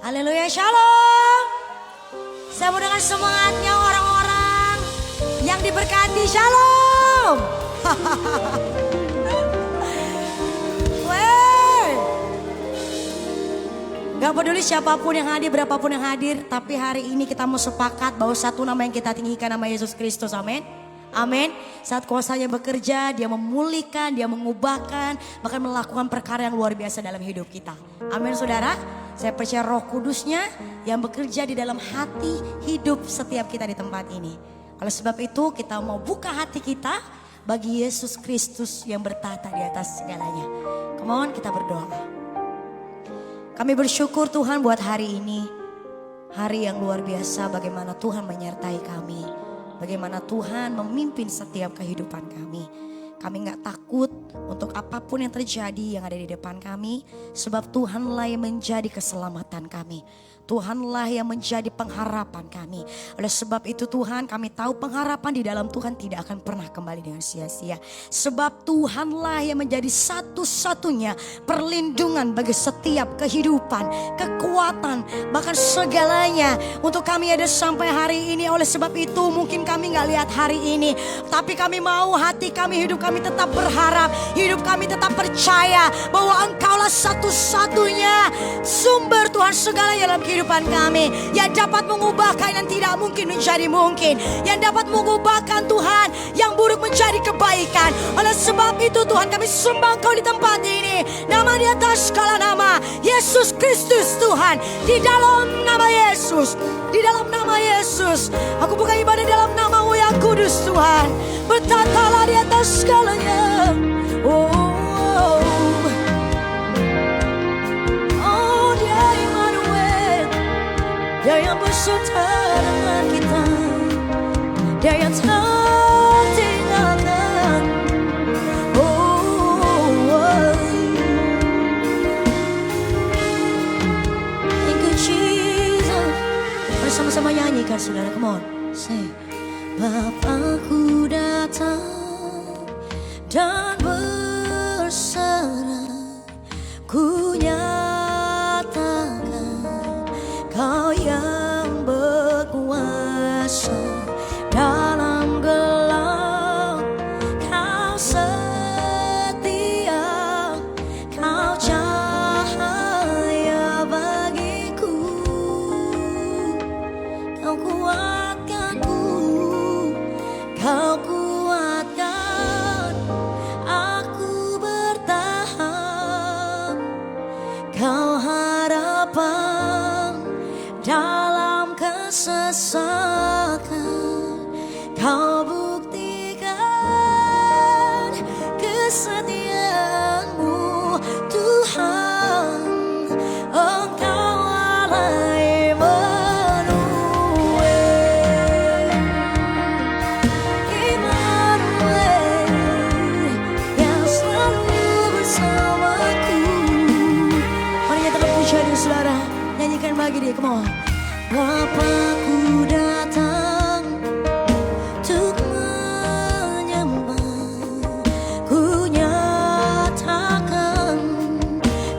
Haleluya, shalom. Saya mau dengan semangatnya orang-orang yang diberkati, shalom. Gak peduli siapapun yang hadir, berapapun yang hadir, tapi hari ini kita mau sepakat bahwa satu nama yang kita tinggikan, nama Yesus Kristus, amin. Amin. Saat kuasanya bekerja, dia memulihkan, dia mengubahkan, bahkan melakukan perkara yang luar biasa dalam hidup kita. Amin saudara. Saya percaya Roh Kudusnya yang bekerja di dalam hati hidup setiap kita di tempat ini. Oleh sebab itu kita mau buka hati kita bagi Yesus Kristus yang bertata di atas segalanya. Come on, kita berdoa. Kami bersyukur Tuhan buat hari ini. Hari yang luar biasa, bagaimana Tuhan menyertai kami. Bagaimana Tuhan memimpin setiap kehidupan kami. Kami gak takut untuk apapun yang terjadi yang ada di depan kami. Sebab Tuhanlah yang menjadi keselamatan kami. Tuhanlah yang menjadi pengharapan kami. Oleh sebab itu Tuhan, kami tahu pengharapan di dalam Tuhan tidak akan pernah kembali dengan sia-sia. Sebab Tuhanlah yang menjadi satu-satunya perlindungan bagi setiap kehidupan, kekuatan, bahkan segalanya untuk kami ada sampai hari ini. Oleh sebab itu mungkin kami gak lihat hari ini, tapi kami mau hati kami, hidup kami tetap berharap, hidup kami tetap percaya bahwa Engkaulah satu-satunya sumber Tuhan segala dalam kehidupan kami, yang dapat mengubahkan yang tidak mungkin menjadi mungkin, yang dapat mengubahkan Tuhan yang buruk menjadi kebaikan. Oleh sebab itu Tuhan, kami sembah Engkau di tempat ini. Nama di atas segala nama, Yesus Kristus Tuhan. Di dalam nama Yesus, di dalam nama Yesus, aku buka ibadah dalam nama-Mu yang kudus Tuhan. Bertatalah di atas segalanya. Oh, oh, oh, Dia Immanuel, Dia yang beserta dengan kita, Dia yang tak tinggalkan. Oh, oh. Thank you Jesus. Bersama-sama nyanyikan saudara, come on, say. Bapakku datang dan berserah, ku nyatakan Kau yang berkuasa dalam gelap. Kau setia, Kau cahaya bagiku, Kau kuatkanku, Kau kuatkan aku bertahan. Kau harapan dalam kesesakan. Kau buktikan kesetiaan-Mu Tuhan. Engkau Allah Immanuel, Immanuel, yang selalu bersamaku. Mari nyatakan pujian di saudara, nyanyikan bagi Dia, come on. Bapakku datang untuk menyembah, ku nyatakan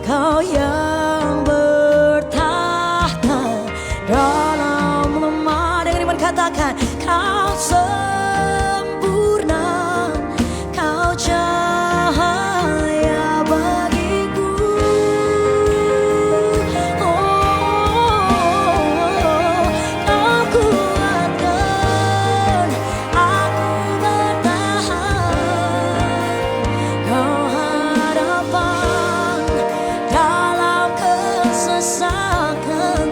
Kau yang bertahta dalam lemah. Dengan iman katakan, Kau sempurna, Kau cahaya bagiku. Kau kuatkan aku bertahan. Kau harapan dalam kesesakan.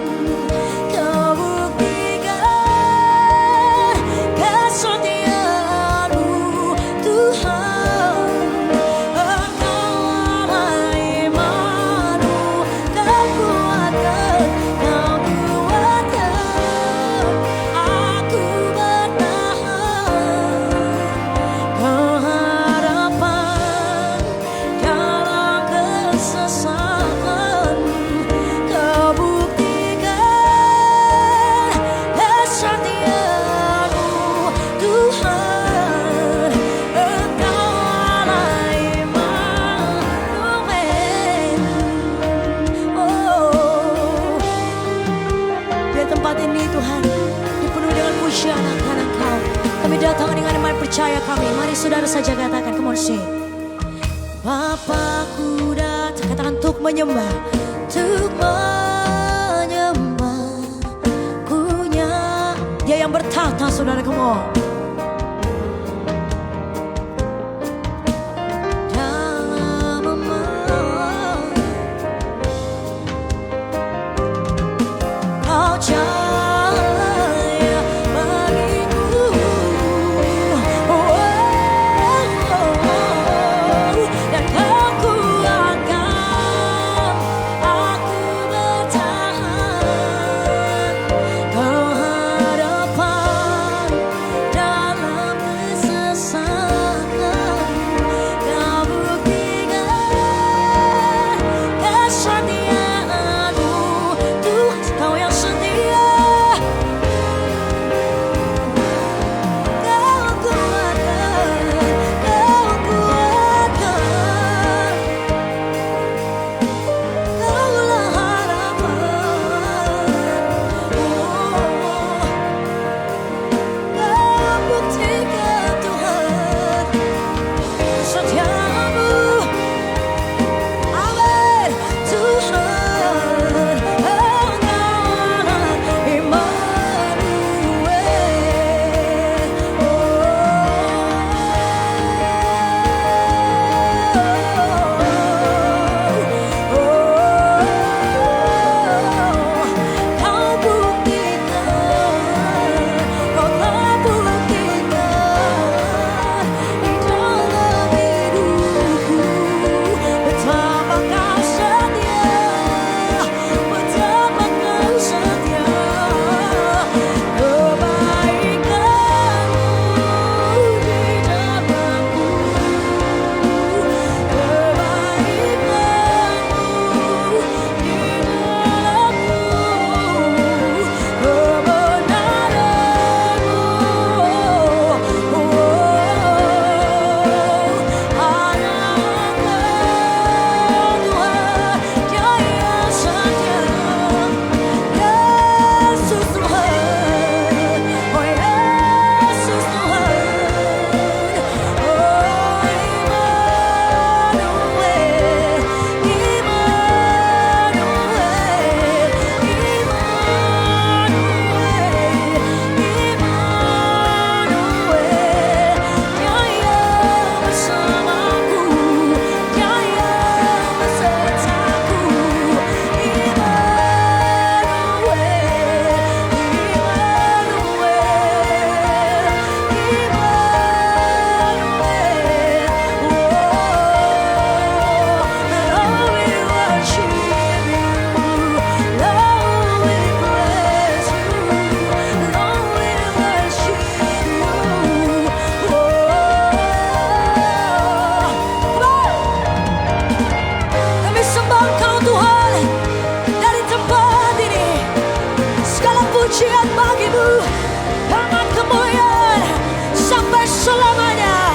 Kau buktikan Tuhan. Dipenuhi dengan pujian akan Engkau. Kami datang dengan iman percaya kami. Mari saudara saja katakan, come on sing. Bapakku datang, katakan untuk menyembah, untuk menyembah. Kunya Dia yang bertata, saudara, come on. Pujian bagimu, amat kemuliaan sampai selamanya.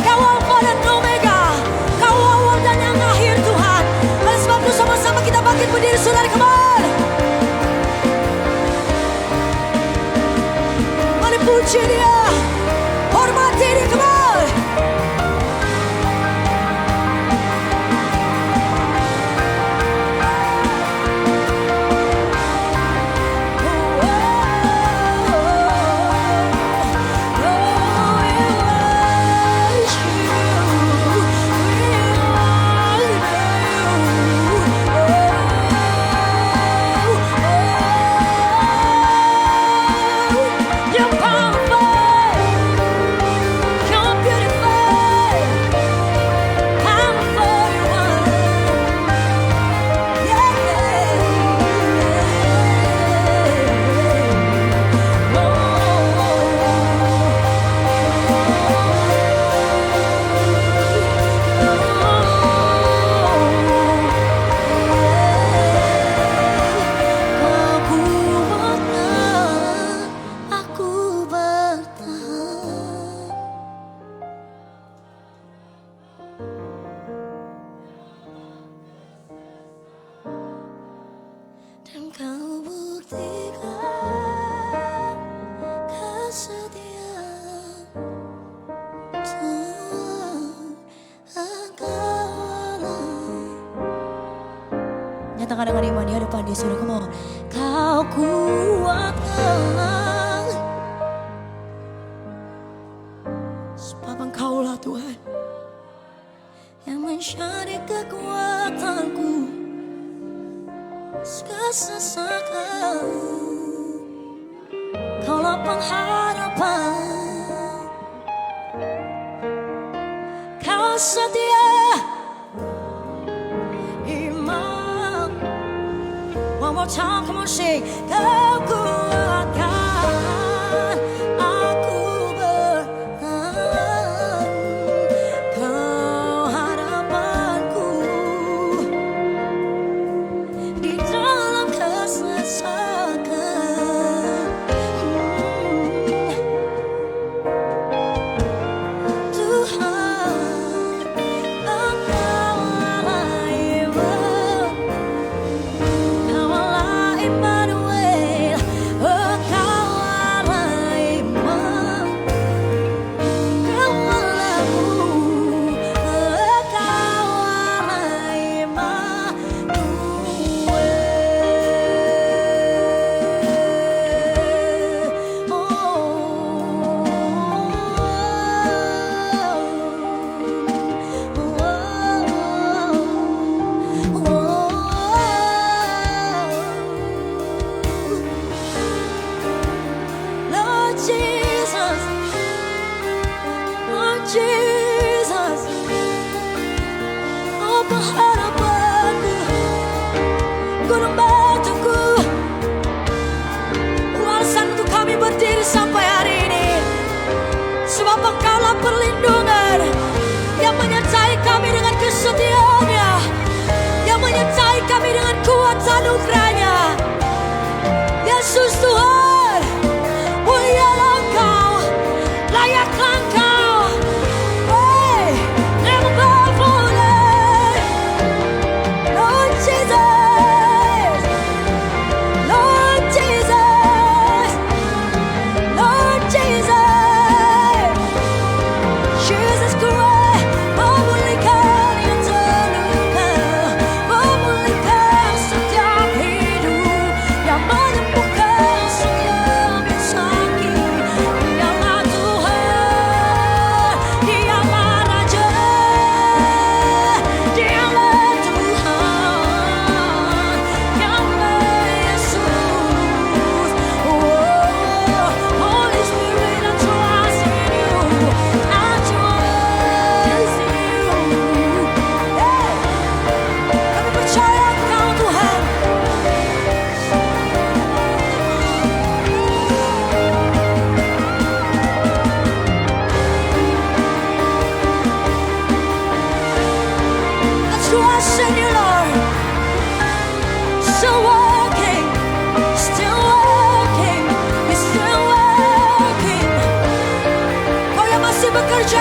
Kau Alfa dan Omega, Kau awal dan yang akhir Tuhan. Oleh sebab itu sama-sama kita bangkit berdiri, saudara, kembali. Mari puji Dia, hormati Dia, kembali. You're powerful. katakan dengan iman di hadapan dia, saudara. Come on. Kau kuatkan, sebab Engkaulah Tuhan yang menjadi kekuatanku sesakan. Kaulah pengharapan, Kau setia iman. One more time, come on sing. Kau kuatkan aku bertahan, Kau harapanku di dalam kesesakan. Jesus, oh pengharapanku, gunung batuku, alasan untuk kami berdiri sampai hari ini. Sebab Engkaulah perlindungan yang menyertai kami dengan kesetiaan-Nya, yang menyertai kami dengan kuat anugerah-Nya. Yesus Tuhan, mulialah Engkau, layaklah Engkau.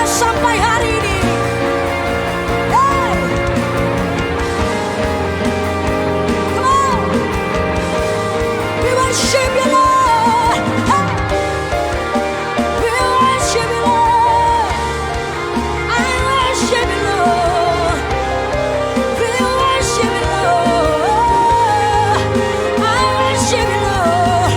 Sampai hari ini, hey, come on, we worship you Lord, hey, we worship you Lord, I worship you Lord, we worship you Lord, I worship you Lord,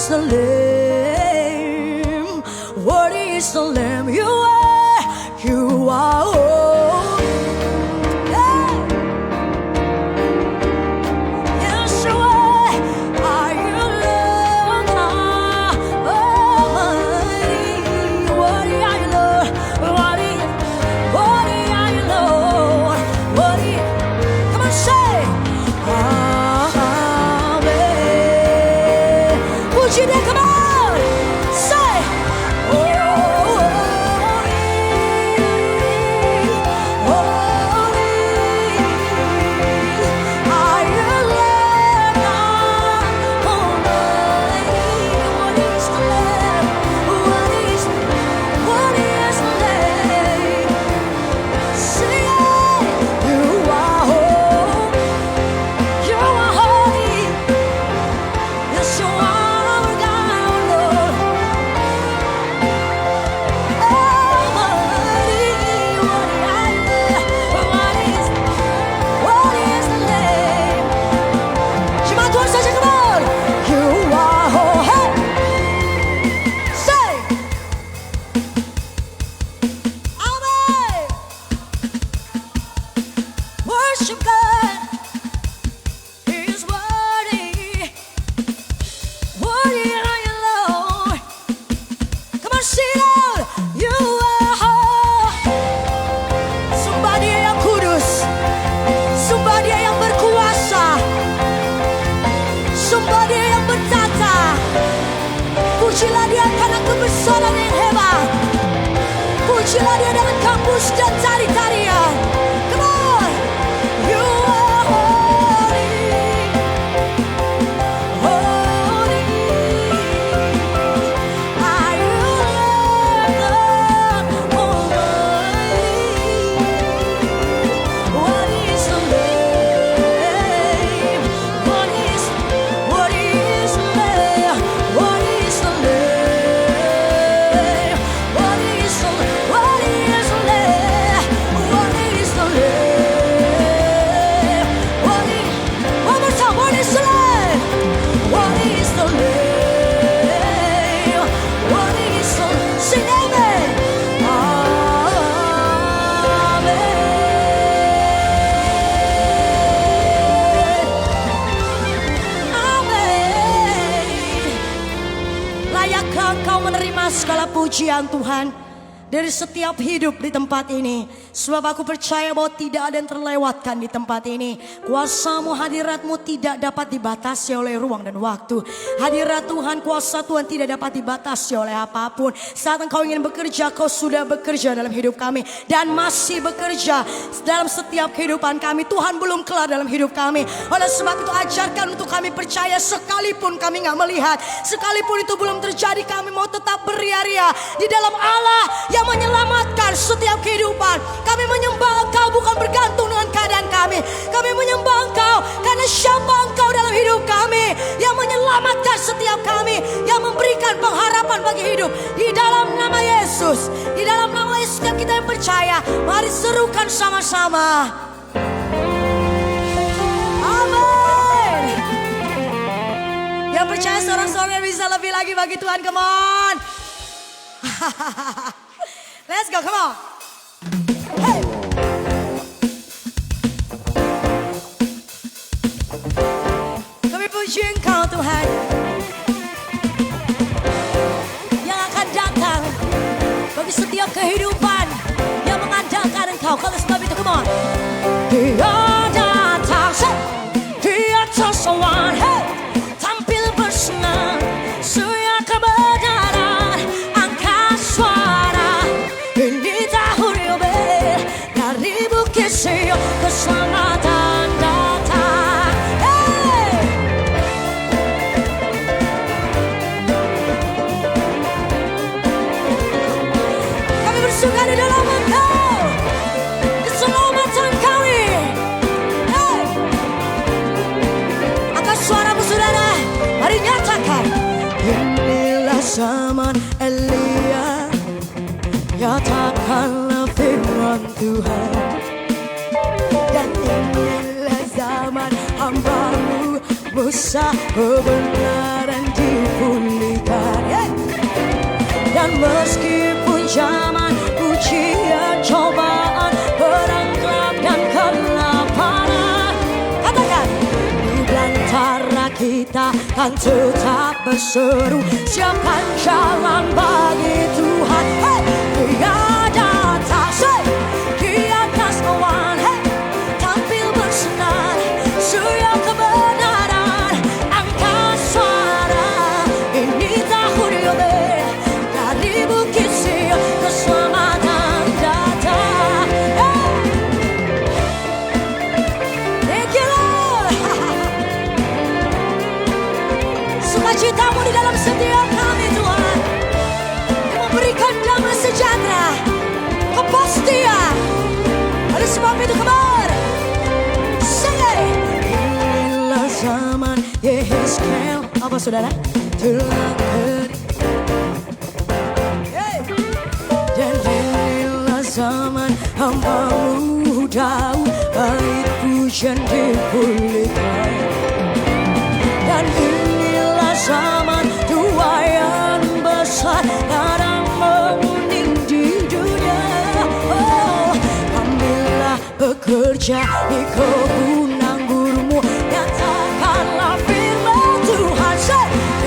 the Lamb, what is the Lamb? You are holy. Yes, you are. Are you Lord God Almighty? Worthy are you, Lord? Worthy are you, Lord? Worthy. Come on, say. Come on, say, oh, Pujilah dia dengan kampus dan tari-tarian. Come on. You are holy. Holy. Are you Lord Almighty? What is the name? What is the name? What is the name? What is the name? What is the name? What is the name? One more time. What is the name? What is the name? What is the sing amen? Amen. Layakkah engkau menerima segala pujian Tuhan dari setiap hidup di tempat ini? Sebab aku percaya bahwa tidak ada yang terlewatkan di tempat ini. Kuasa-Mu, hadirat-Mu tidak dapat dibatasi oleh ruang dan waktu. Hadirat Tuhan, kuasa Tuhan tidak dapat dibatasi oleh apapun. Saat engkau ingin bekerja, kau sudah bekerja dalam hidup kami. Dan masih bekerja dalam setiap kehidupan kami. Tuhan belum kelar dalam hidup kami. Oleh sebab itu ajarkan untuk kami percaya sekalipun kami gak melihat. Sekalipun itu belum terjadi, kami mau tetap beria-ria di dalam Allah yang menyelamatkan setiap kehidupan. Kami menyembah Engkau bukan bergantung dengan keadaan kami. Kami menyembah Engkau karena siapa Engkau dalam hidup kami, yang menyelamatkan setiap kami, yang memberikan pengharapan bagi hidup. Di dalam nama Yesus, di dalam nama Yesus kita yang percaya, mari serukan sama-sama. Amin. Yang percaya seorang-seorang bisa lebih lagi bagi Tuhan, come on. Let's go, come on. Hey. Kami puji Engkau Tuhan, yang akan datang bagi setiap kehidupan yang mengandalkan Engkau. Kalau sebab itu, come on. Dia datang, di atas awan, hey, tampil bersinar, surya kebenaran, angkat suara. Ini tahun Yobel, dari Bukit Sion keselamatan datang. Hey! Kami bersuka di dalam Engkau, keselamatan kami. Hey! Angkat suaramu saudara, mari nyatakan. Inilah zaman Elia, nyatakanlah firman Tuhan. Dan inilah zaman hamba-Mu Musa, kebenaran dipulihkan. Yeah. Dan meskipun zaman ujian, cobaan, perang gelap dan kelaparan, katakan, di belantara kita kan tetap berseru, siapkan jalan bagi Tuhan. Hey! Dia datang, say, di atas awan, hey, tampil bersinar, surya kebenaran, angkat suara. Ini tahun Yobel, dari Bukit Sion keselamatan datang. Hey! Thank you Lord. Sukacita-Mu di dalam setiap kami Tuhan, yang memberikan damai sejahtera, kepastian. Oleh sebab itu kemar, inilah zaman Yehezkel, apa saudara? Telah hey. Dan inilah zaman hamba-Mu Daud, bait pujian dipulihkan. Dan inilah zaman tuaian besar, ladang menguning di dunia. Oh, ambillah bekerja di kebun anggurmu, nyatakanlah firman Tuhan.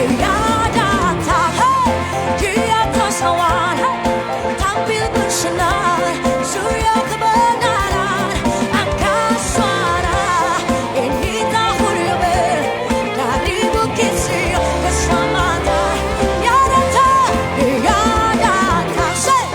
Dia datang, hey, di atas awan, hey, tampil bersinar, surya kebenaran, angkat suara. Ini tahun Yobel, dari Bukit Sion keselamatan. Dia datang, say.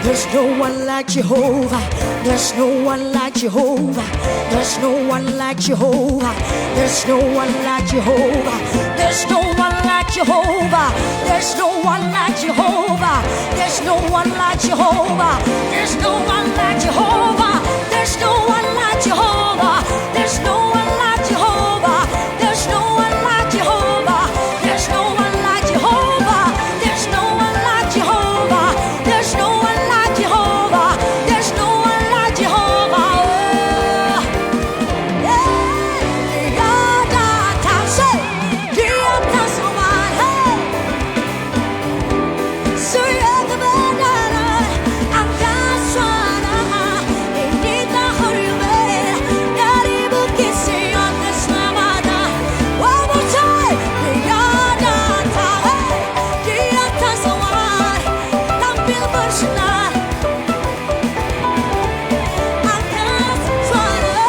There's no one like Jehovah. There's no one like Jehovah. There's no one like Jehovah. There's no one like Jehovah. There's no one like Jehovah. There's no one like Jehovah. There's no one like Jehovah. There's no one like Jehovah. There's no one like Jehovah. There's no one like Jehovah. There's no one like Jehovah. There's no one like Jehovah. There's no one like Jehovah. There's no one like Jehovah. There's no one like Jehovah. Dia datang, say, Dia datang semua, hey. Surya kebenaran, angkat suara, inilah huruf dari bukit Sion keselamatan. One more time, Dia datang, hey. Dia datang semua, tampil bersinar. Angkat suara,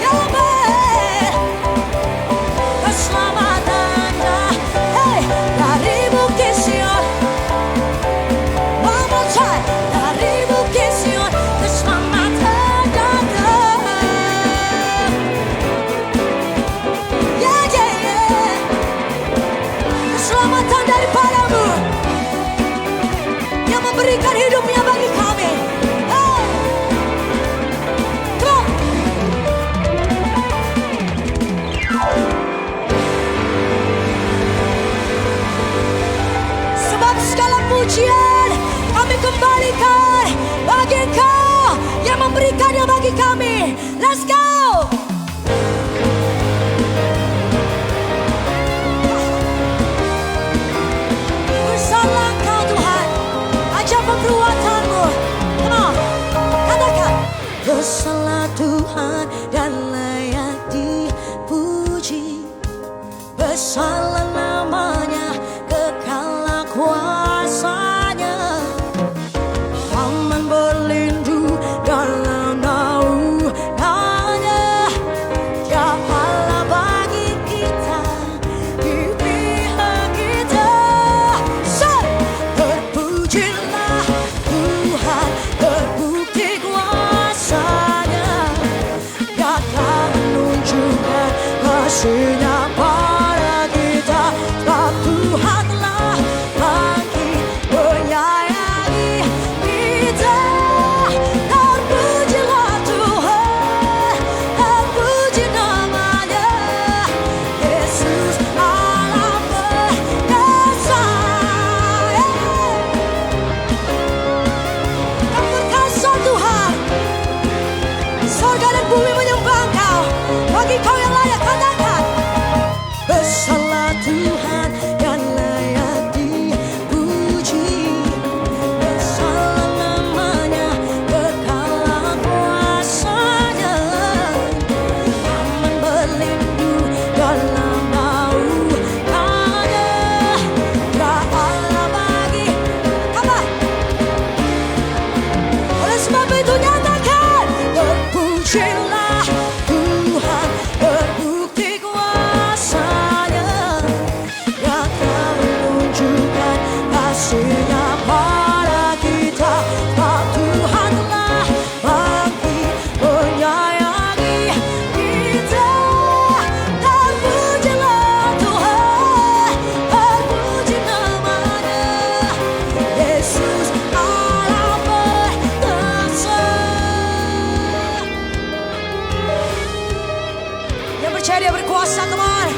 yang baik, keselamatannya, hey, dari bukit Sion. One more time, dari bukit Sion, keselamatan datang. Yeah, yeah, yeah. Keselamatan daripadamu yang memberikan hidupnya bagi kami. Hey, come on. Sebab segala pujian kami kembalikan bagi Engkau yang memberikannya bagi kami. Let's go. Bersalah Engkau Tuhan, ajar perbuatanmu. Come on, katakan. Bersalah Tuhan dan layak dipuji. Bersalah namanya, kekal kuasanya. Aman berlindung dalam naungannya. Dia Allah bagi kita, di pihak kita. Say, terpujilah Tuhan, terbukti kuasanya. Dia telah menunjukkan kasih-Nya pada kita. Sebab Tuhan telah bagi menyayangi kita. Terpujilah Tuhan, terpuji namanya. Yesus Allah perkasa. Kau perkasa Tuhan. Surga dan bumi menyembah Engkau. Bagi Kau yang layak, katakan. Bersalah Tuhan dan layak dipuji. Bersalah namanya, kekal kuasanya. Aman berlindung dalam naungannya. Dia Allah bagi, apa? Oleh sebab itu nyatakan, terpujilah Tuhan, terbukti kuasanya. Dia telah menunjukkan kasih-Nya pada kita. Sebab Tuhan telah bagi menyayangi kita. Terpujilah Tuhan, terpuji namanya. Yesus Allah perkasa. Yang percaya Dia berkuasa, come on.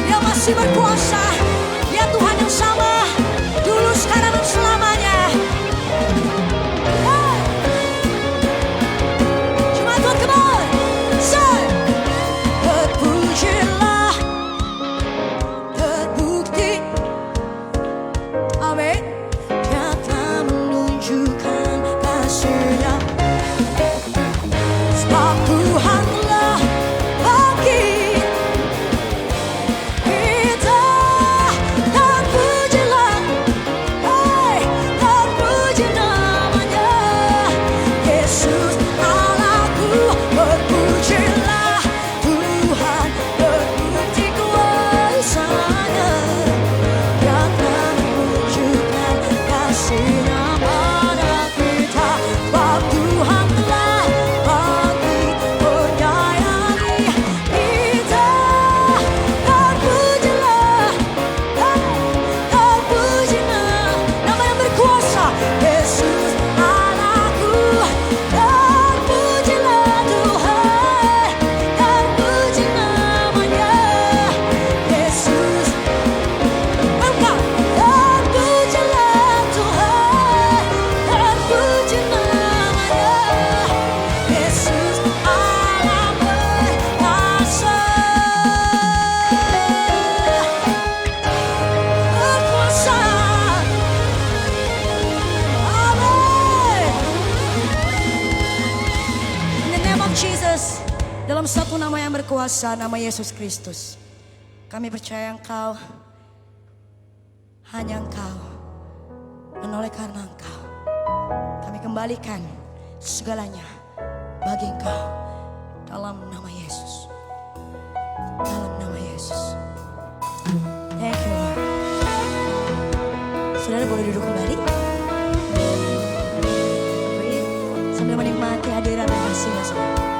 Dia masih berkuasa. Dia Tuhan yang sama, dulu, sekarang, dan selamanya. Hey. Cuma Tuhan, come on. Say, terpujilah, terbukti. Amin. Dia telah menunjukkan kasih-Nya. Sebab Tuhan telah bagi kita. kuasa nama Yesus Kristus. Kami percaya Engkau, hanya Engkau, dan oleh karena Engkau kami kembalikan segalanya bagi Engkau dalam nama Yesus. Dalam nama Yesus. Thank you Lord. Saudara boleh duduk kembali. Sambil menikmati hadirat dan kasih-Nya saudara.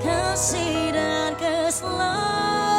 Kasih dan keselamatan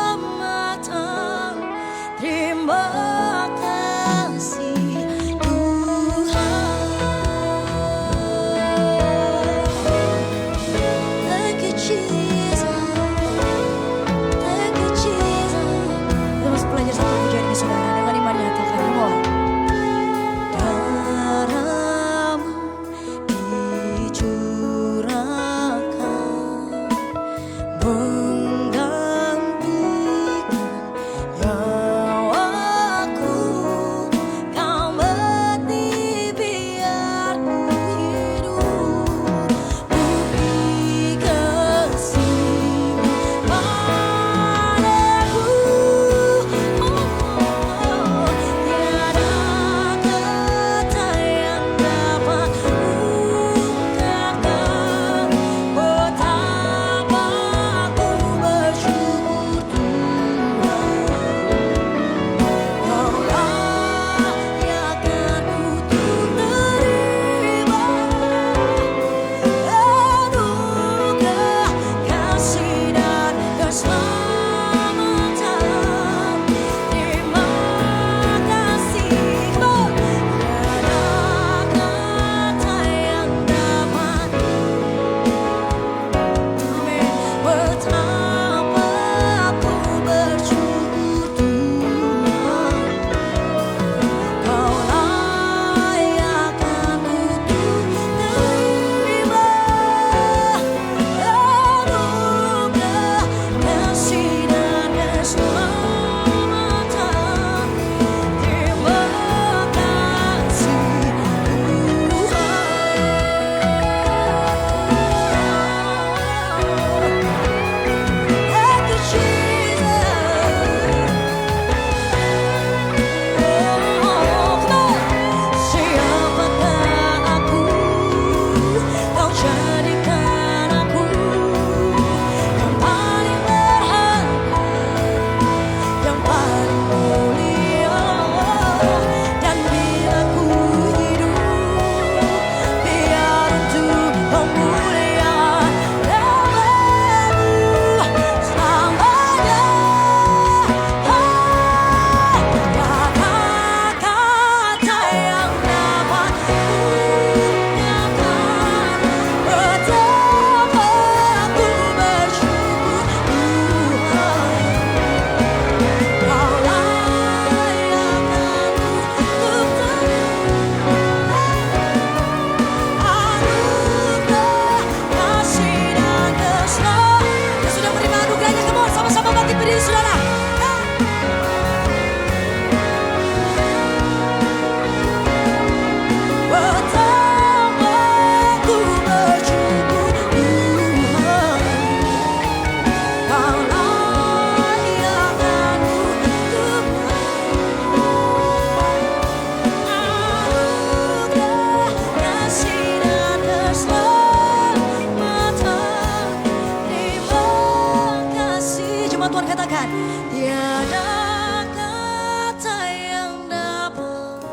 firman Tuhan katakan, tiada kata yang dapat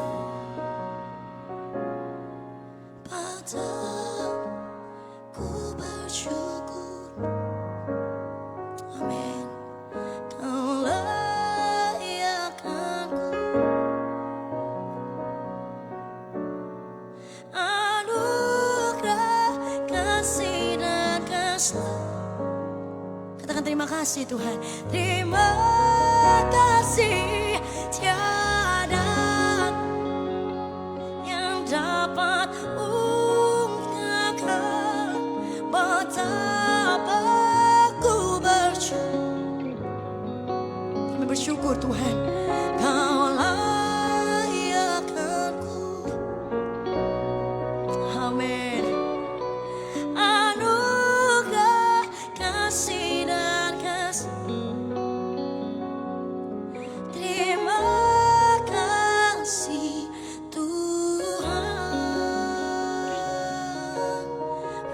padaku bersyukur. Amin. Kau layakkanku anugerah kasih dan keselamatan. Katakan terima kasih Tuhan. Terima kasih, tiada yang dapat ungkapkan betapa ku bersyukur. Kami bersyukur Tuhan, Kau layakkanku. Amin. Anugerah kasih dan terima kasih Tuhan.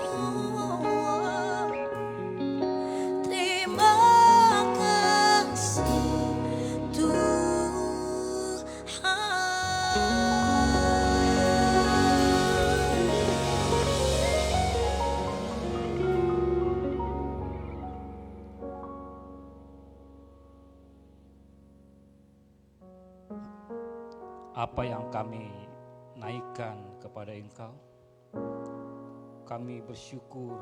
Oh, terima kasih Apa yang kami naikkan kepada Engkau, kami bersyukur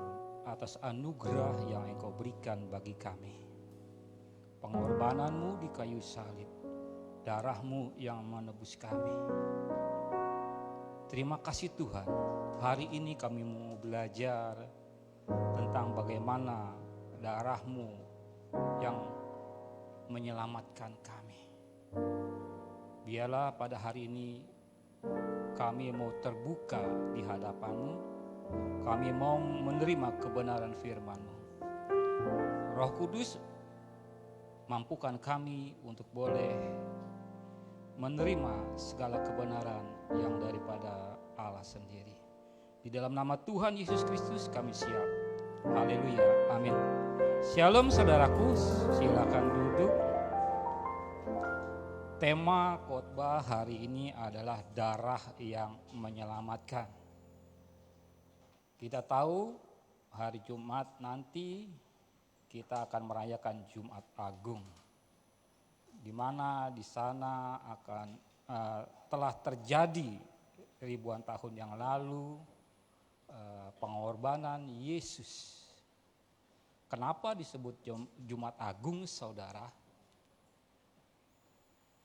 atas anugerah yang Engkau berikan bagi kami. Pengorbanan-Mu di kayu salib, darah-Mu yang menebus kami. Terima kasih Tuhan, hari ini kami mau belajar tentang bagaimana darah-Mu yang menyelamatkan kami. Biarlah pada hari ini kami mau terbuka di hadapan-Mu, kami mau menerima kebenaran firman-Mu. Roh Kudus, mampukan kami untuk boleh menerima segala kebenaran yang daripada Allah sendiri. Di dalam nama Tuhan Yesus Kristus kami siap. Haleluya, amin. Shalom saudaraku, silakan duduk. Tema khotbah hari ini adalah darah yang menyelamatkan. Kita tahu hari Jumat nanti kita akan merayakan Jumat Agung, di mana di sana akan telah terjadi ribuan tahun yang lalu pengorbanan Yesus. Kenapa disebut Jumat Agung, saudara?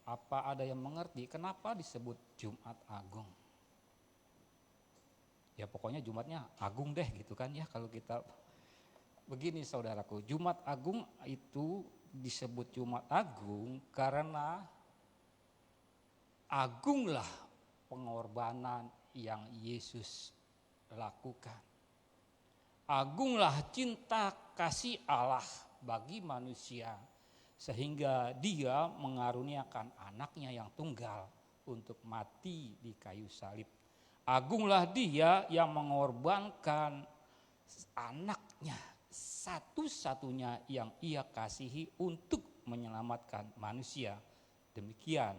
Apa ada yang mengerti kenapa disebut Jumat Agung? Ya pokoknya Jumatnya agung deh gitu kan ya kalau kita. Begini saudaraku, Jumat Agung itu disebut Jumat Agung karena agunglah pengorbanan yang Yesus lakukan. Agunglah cinta kasih Allah bagi manusia, sehingga Dia mengaruniakan anaknya yang tunggal untuk mati di kayu salib. Agunglah Dia yang mengorbankan anaknya satu-satunya yang Ia kasihi untuk menyelamatkan manusia. Demikian.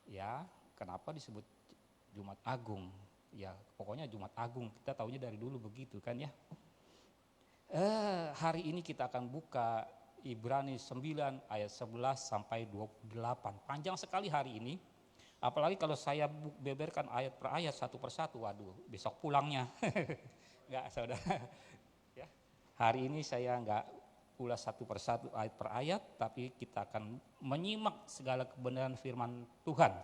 Ya, kenapa disebut Jumat Agung? Ya, pokoknya Jumat Agung, kita taunya dari dulu begitu kan ya. Hari ini kita akan buka Ibrani 9 ayat 11 sampai 28. Panjang sekali hari ini. Apalagi kalau saya beberkan ayat per ayat satu persatu. Waduh, besok pulangnya. Enggak, saudara. Ya. Hari ini saya enggak ulas satu persatu ayat per ayat, tapi kita akan menyimak segala kebenaran firman Tuhan.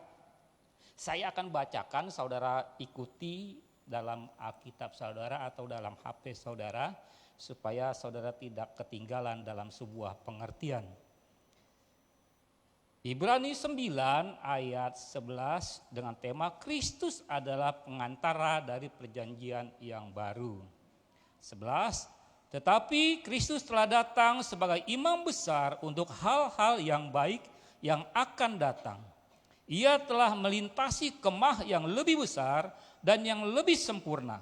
Saya akan bacakan, saudara ikuti dalam Alkitab saudara atau dalam HP saudara, supaya saudara tidak ketinggalan dalam sebuah pengertian. Ibrani 9 ayat 11 dengan tema Kristus adalah pengantara dari perjanjian yang baru. 11, tetapi Kristus telah datang sebagai imam besar untuk hal-hal yang baik yang akan datang. Ia telah melintasi kemah yang lebih besar dan yang lebih sempurna,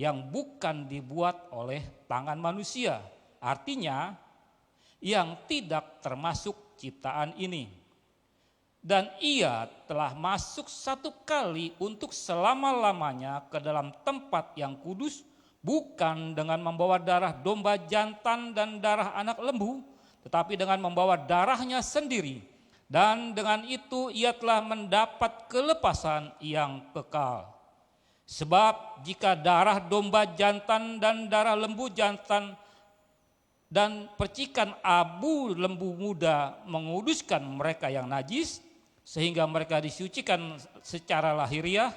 yang bukan dibuat oleh tangan manusia. Artinya, yang tidak termasuk ciptaan ini. Dan ia telah masuk satu kali untuk selama-lamanya ke dalam tempat yang kudus, bukan dengan membawa darah domba jantan dan darah anak lembu, tetapi dengan membawa darahnya sendiri. Dan dengan itu ia telah mendapat kelepasan yang kekal. Sebab jika darah domba jantan dan darah lembu jantan dan percikan abu lembu muda menguduskan mereka yang najis, sehingga mereka disucikan secara lahiriah,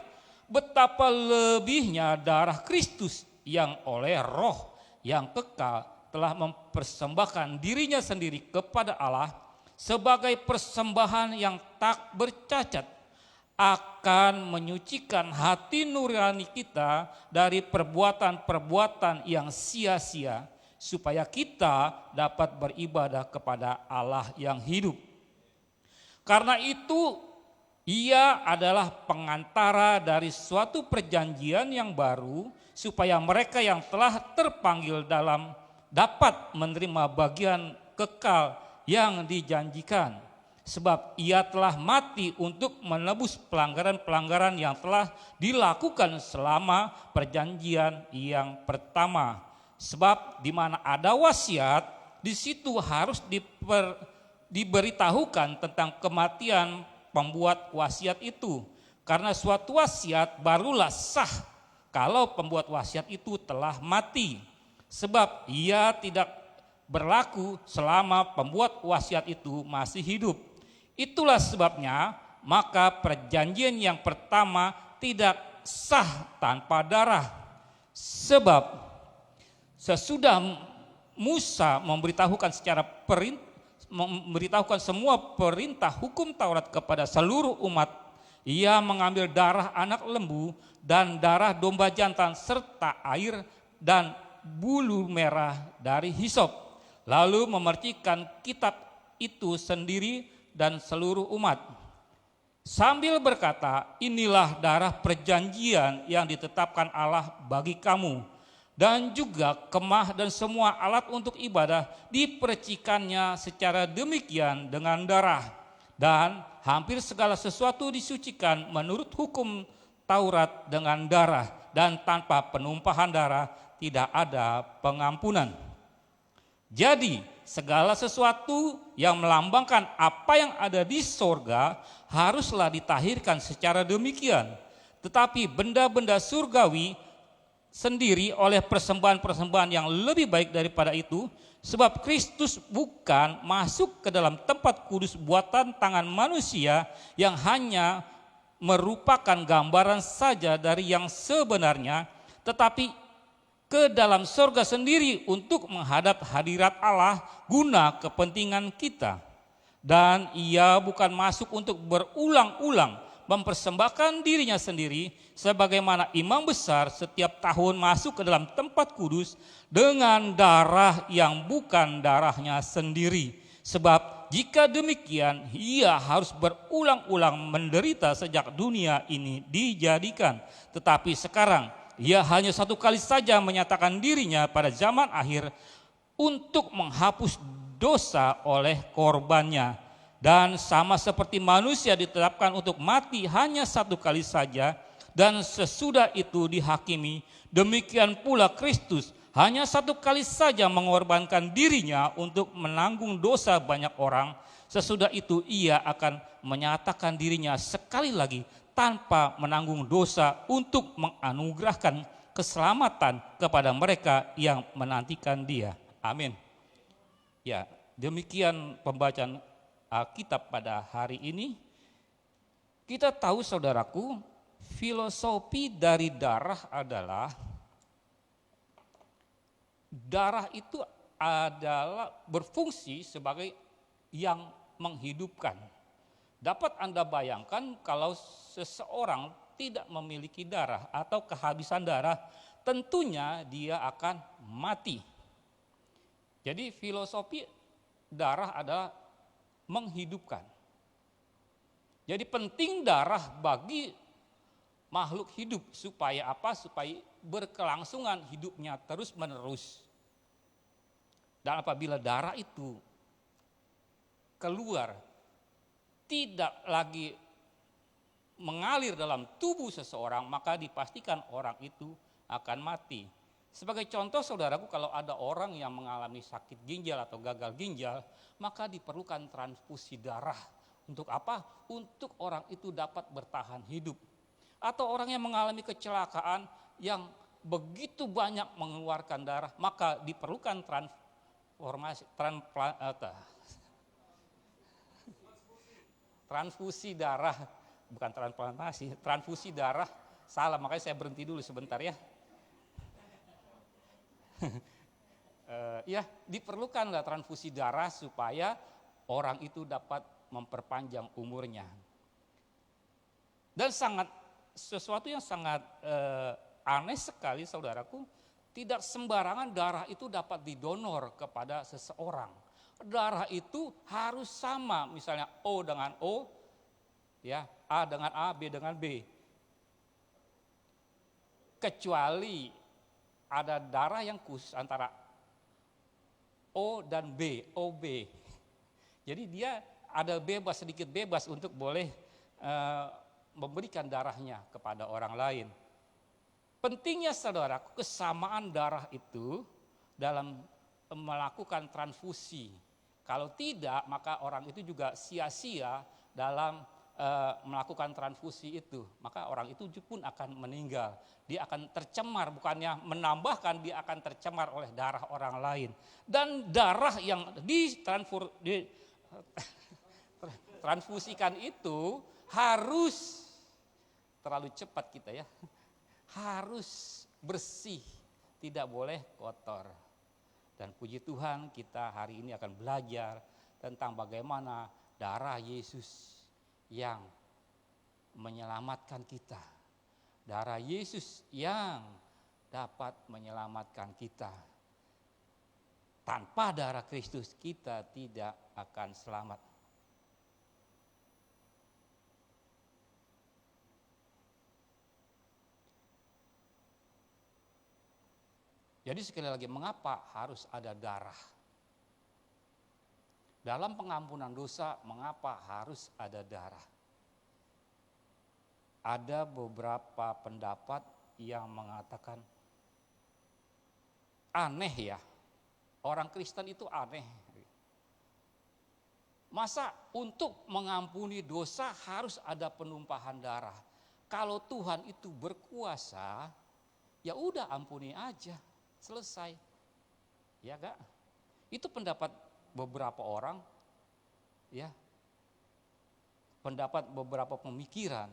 betapa lebihnya darah Kristus yang oleh Roh yang kekal telah mempersembahkan dirinya sendiri kepada Allah sebagai persembahan yang tak bercacat, akan menyucikan hati nurani kita dari perbuatan-perbuatan yang sia-sia, supaya kita dapat beribadah kepada Allah yang hidup. Karena itu ia adalah pengantara dari suatu perjanjian yang baru, supaya mereka yang telah terpanggil dapat menerima bagian kekal yang dijanjikan. Sebab ia telah mati untuk menebus pelanggaran-pelanggaran yang telah dilakukan selama perjanjian yang pertama. Sebab di mana ada wasiat, di situ harus diberitahukan tentang kematian pembuat wasiat itu. Karena suatu wasiat barulah sah kalau pembuat wasiat itu telah mati. Sebab ia tidak berlaku selama pembuat wasiat itu masih hidup. Itulah sebabnya maka perjanjian yang pertama tidak sah tanpa darah. Sebab sesudah Musa memberitahukan memberitahukan semua perintah hukum Taurat kepada seluruh umat, ia mengambil darah anak lembu dan darah domba jantan serta air dan bulu merah dari hisop, lalu memercikan kitab itu sendiri dan seluruh umat, sambil berkata, inilah darah perjanjian yang ditetapkan Allah bagi kamu. Dan juga kemah dan semua alat untuk ibadah dipercikannya secara demikian dengan darah. Dan hampir segala sesuatu disucikan menurut hukum Taurat dengan darah, dan tanpa penumpahan darah tidak ada pengampunan. Jadi segala sesuatu yang melambangkan apa yang ada di sorga haruslah ditahirkan secara demikian. Tetapi benda-benda surgawi sendiri oleh persembahan-persembahan yang lebih baik daripada itu, sebab Kristus bukan masuk ke dalam tempat kudus buatan tangan manusia yang hanya merupakan gambaran saja dari yang sebenarnya, tetapi ke dalam surga sendiri untuk menghadap hadirat Allah guna kepentingan kita. Dan ia bukan masuk untuk berulang-ulang mempersembahkan dirinya sendiri sebagaimana imam besar setiap tahun masuk ke dalam tempat kudus dengan darah yang bukan darahnya sendiri. Sebab jika demikian ia harus berulang-ulang menderita sejak dunia ini dijadikan. Tetapi sekarang ia hanya satu kali saja menyatakan dirinya pada zaman akhir untuk menghapus dosa oleh korbannya. Dan sama seperti manusia ditetapkan untuk mati hanya satu kali saja, dan sesudah itu dihakimi, demikian pula Kristus hanya satu kali saja mengorbankan dirinya untuk menanggung dosa banyak orang. Sesudah itu ia akan menyatakan dirinya sekali lagi tanpa menanggung dosa untuk menganugerahkan keselamatan kepada mereka yang menantikan Dia. Amin. Ya, demikian pembacaan Alkitab pada hari ini. Kita tahu saudaraku, filosofi dari darah adalah darah itu adalah berfungsi sebagai yang menghidupkan. Dapat Anda bayangkan kalau seseorang tidak memiliki darah atau kehabisan darah, tentunya dia akan mati. Jadi filosofi darah adalah menghidupkan. Jadi penting darah bagi makhluk hidup supaya apa? Supaya berkelangsungan hidupnya terus menerus. Dan apabila darah itu keluar tidak lagi mengalir dalam tubuh seseorang, maka dipastikan orang itu akan mati. Sebagai contoh saudaraku, kalau ada orang yang mengalami sakit ginjal atau gagal ginjal, maka diperlukan transfusi darah. Untuk apa? Untuk orang itu dapat bertahan hidup. Atau orang yang mengalami kecelakaan yang begitu banyak mengeluarkan darah, maka diperlukan transfusi darah, bukan transplantasi, transfusi darah. Salah, makanya saya berhenti dulu sebentar ya. Ya, diperlukanlah transfusi darah supaya orang itu dapat memperpanjang umurnya. Dan sesuatu yang sangat aneh sekali saudaraku, tidak sembarangan darah itu dapat didonor kepada seseorang. Darah itu harus sama, misalnya O dengan O, ya, A dengan A, B dengan B. Kecuali ada darah yang khusus antara O dan B, OB. Jadi dia ada sedikit bebas untuk boleh memberikan darahnya kepada orang lain. Pentingnya saudara, kesamaan darah itu dalam melakukan transfusi. Kalau tidak, maka orang itu juga sia-sia dalam melakukan transfusi itu. Maka orang itu pun akan meninggal. Dia akan tercemar, bukannya menambahkan, dia akan tercemar oleh darah orang lain. Dan darah yang transfusikan itu harus, terlalu cepat kita ya, harus bersih, tidak boleh kotor. Dan puji Tuhan, kita hari ini akan belajar tentang bagaimana darah Yesus yang menyelamatkan kita. Darah Yesus yang dapat menyelamatkan kita. Tanpa darah Kristus kita tidak akan selamat. Jadi sekali lagi, mengapa harus ada darah? Dalam pengampunan dosa, mengapa harus ada darah? Ada beberapa pendapat yang mengatakan, aneh ya, orang Kristen itu aneh. Masa untuk mengampuni dosa harus ada penumpahan darah? Kalau Tuhan itu berkuasa, ya udah ampuni aja. Selesai, ya gak? Itu pendapat beberapa orang, ya, pendapat beberapa pemikiran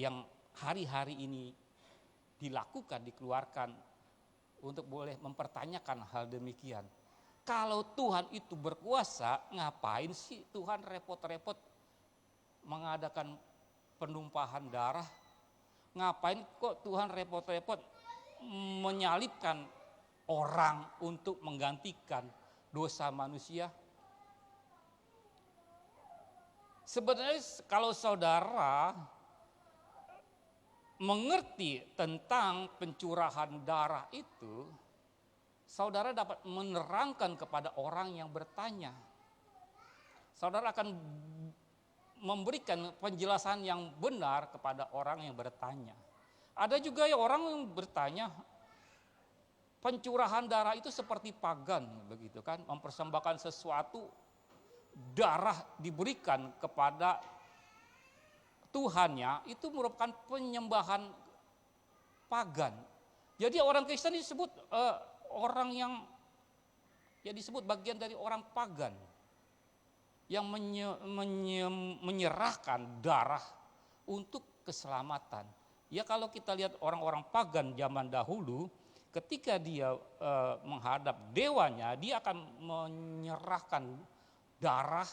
yang hari-hari ini dilakukan, dikeluarkan untuk boleh mempertanyakan hal demikian. Kalau Tuhan itu berkuasa, ngapain sih Tuhan repot-repot mengadakan penumpahan darah? Ngapain kok Tuhan repot-repot menyalibkan orang untuk menggantikan dosa manusia? Sebenarnya kalau saudara mengerti tentang pencurahan darah itu, saudara dapat menerangkan kepada orang yang bertanya. Saudara akan memberikan penjelasan yang benar kepada orang yang bertanya. Ada juga ya orang yang bertanya, pencurahan darah itu seperti pagan, begitu kan? Mempersembahkan sesuatu, darah diberikan kepada Tuhannya, itu merupakan penyembahan pagan. Jadi orang Kristen disebut orang yang ya disebut bagian dari orang pagan yang menyerahkan darah untuk keselamatan. Ya kalau kita lihat orang-orang pagan zaman dahulu, ketika dia menghadap dewanya, dia akan menyerahkan darah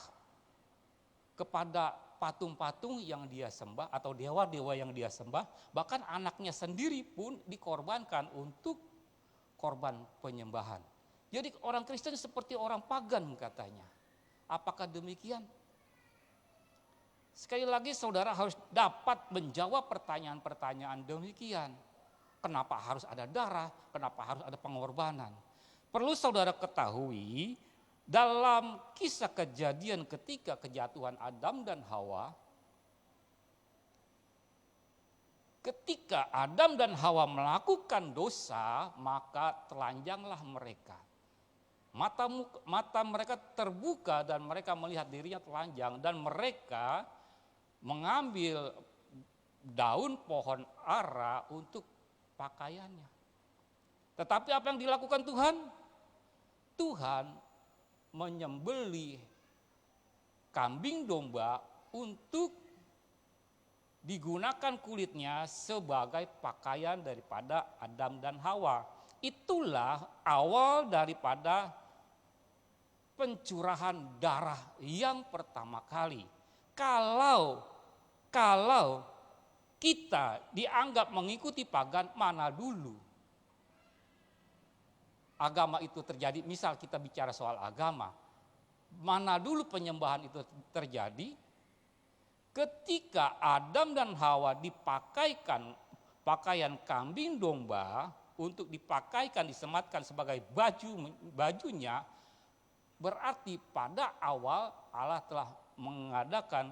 kepada patung-patung yang dia sembah atau dewa-dewa yang dia sembah. Bahkan anaknya sendiri pun dikorbankan untuk korban penyembahan. Jadi orang Kristen seperti orang pagan katanya. Apakah demikian? Sekali lagi saudara harus dapat menjawab pertanyaan-pertanyaan demikian. Kenapa harus ada darah? Kenapa harus ada pengorbanan? Perlu saudara ketahui dalam kisah kejadian ketika kejatuhan Adam dan Hawa, ketika Adam dan Hawa melakukan dosa, maka telanjanglah mereka. Mata mereka terbuka dan mereka melihat dirinya telanjang, dan mereka mengambil daun pohon ara untuk pakaiannya. Tetapi apa yang dilakukan Tuhan? Tuhan menyembelih kambing domba untuk digunakan kulitnya sebagai pakaian daripada Adam dan Hawa. Itulah awal daripada pencurahan darah yang pertama kali. Kalau kita dianggap mengikuti pagan, mana dulu agama itu terjadi. Misal kita bicara soal agama, mana dulu penyembahan itu terjadi? Ketika Adam dan Hawa dipakaikan pakaian kambing domba untuk dipakaikan, disematkan sebagai bajunya, berarti pada awal Allah telah mengadakan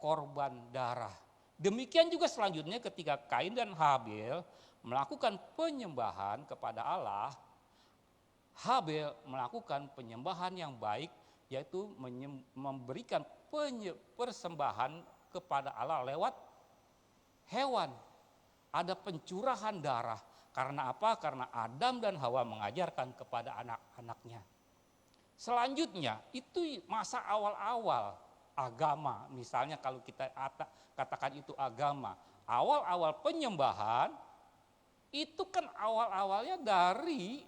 korban darah. Demikian juga selanjutnya ketika Kain dan Habel melakukan penyembahan kepada Allah, Habel melakukan penyembahan yang baik, yaitu memberikan persembahan kepada Allah lewat hewan. Ada pencurahan darah. Karena apa? Karena Adam dan Hawa mengajarkan kepada anak-anaknya. Selanjutnya itu masa awal-awal agama. Misalnya kalau kita katakan itu agama, awal-awal penyembahan itu kan awal-awalnya dari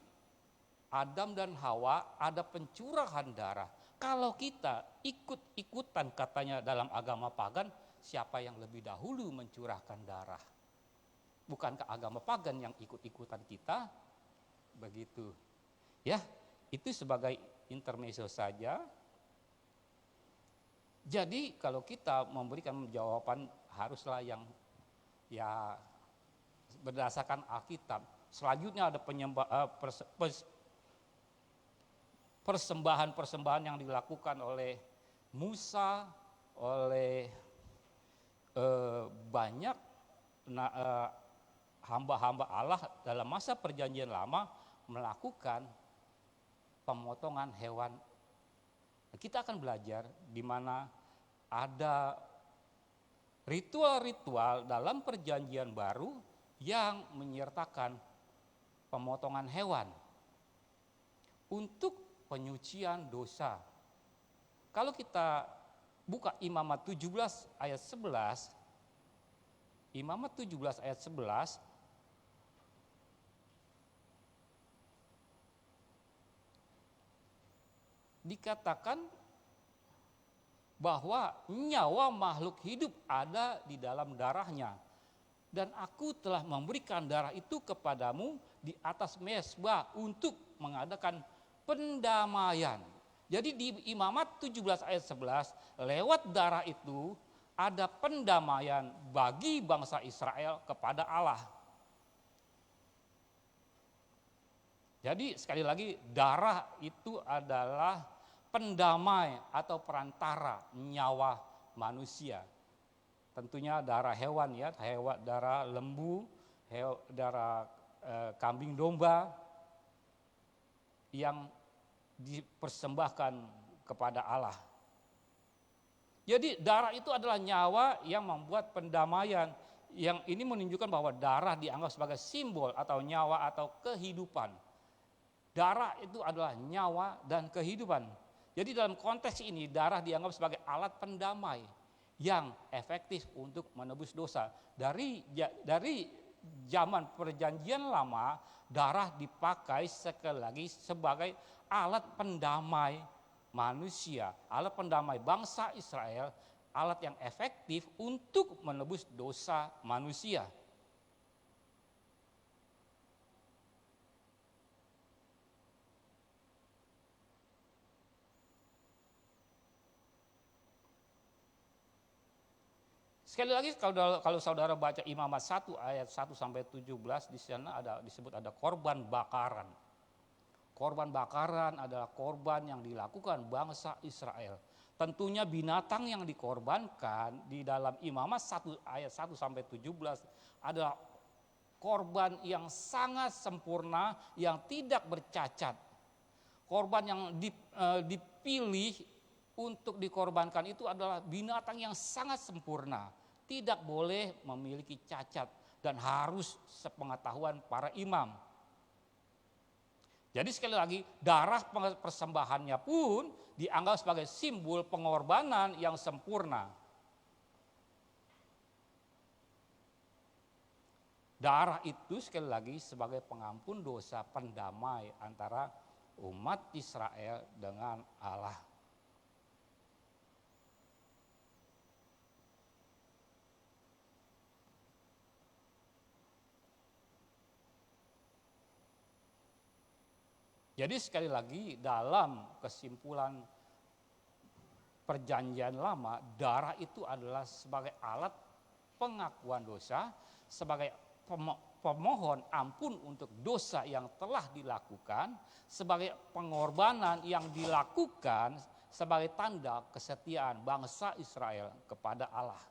Adam dan Hawa ada pencurahan darah. Kalau kita ikut-ikutan katanya dalam agama pagan, siapa yang lebih dahulu mencurahkan darah? Bukankah agama pagan yang ikut-ikutan kita? Begitu. Ya, itu sebagai intermezzo saja. Jadi kalau kita memberikan jawaban haruslah yang ya berdasarkan Alkitab. Selanjutnya ada persembahan-persembahan yang dilakukan oleh Musa, oleh banyak hamba-hamba Allah dalam masa perjanjian lama melakukan pemotongan hewan. Kita akan belajar di mana ada ritual-ritual dalam perjanjian baru yang menyertakan pemotongan hewan untuk penyucian dosa. Kalau kita buka Imamat 17 ayat 11, Imamat 17 ayat 11, dikatakan bahwa nyawa makhluk hidup ada di dalam darahnya. Dan aku telah memberikan darah itu kepadamu di atas mezbah untuk mengadakan pendamaian. Jadi di Imamat 17 ayat 11, lewat darah itu ada pendamaian bagi bangsa Israel kepada Allah. Jadi sekali lagi, darah itu adalah pendamai atau perantara nyawa manusia. Tentunya darah hewan ya, darah lembu, darah kambing domba yang dipersembahkan kepada Allah. Jadi darah itu adalah nyawa yang membuat pendamaian. Yang ini menunjukkan bahwa darah dianggap sebagai simbol atau nyawa atau kehidupan. Darah itu adalah nyawa dan kehidupan. Jadi dalam konteks ini darah dianggap sebagai alat pendamai yang efektif untuk menebus dosa. Dari zaman perjanjian lama, darah dipakai sekali lagi sebagai alat pendamai manusia, alat pendamai bangsa Israel, alat yang efektif untuk menebus dosa manusia. Sekali lagi kalau saudara baca Imamat 1 ayat 1 sampai 17, di sana disebut ada korban bakaran. Korban bakaran adalah korban yang dilakukan bangsa Israel. Tentunya binatang yang dikorbankan di dalam Imamat 1 ayat 1 sampai 17 adalah korban yang sangat sempurna, yang tidak bercacat. Korban yang dipilih untuk dikorbankan itu adalah binatang yang sangat sempurna, tidak boleh memiliki cacat dan harus sepengetahuan para imam. Jadi sekali lagi, darah persembahannya pun dianggap sebagai simbol pengorbanan yang sempurna. Darah itu sekali lagi sebagai pengampun dosa, pendamai antara umat Israel dengan Allah. Jadi sekali lagi dalam kesimpulan perjanjian lama, darah itu adalah sebagai alat pengakuan dosa, sebagai pemohon ampun untuk dosa yang telah dilakukan, sebagai pengorbanan yang dilakukan sebagai tanda kesetiaan bangsa Israel kepada Allah.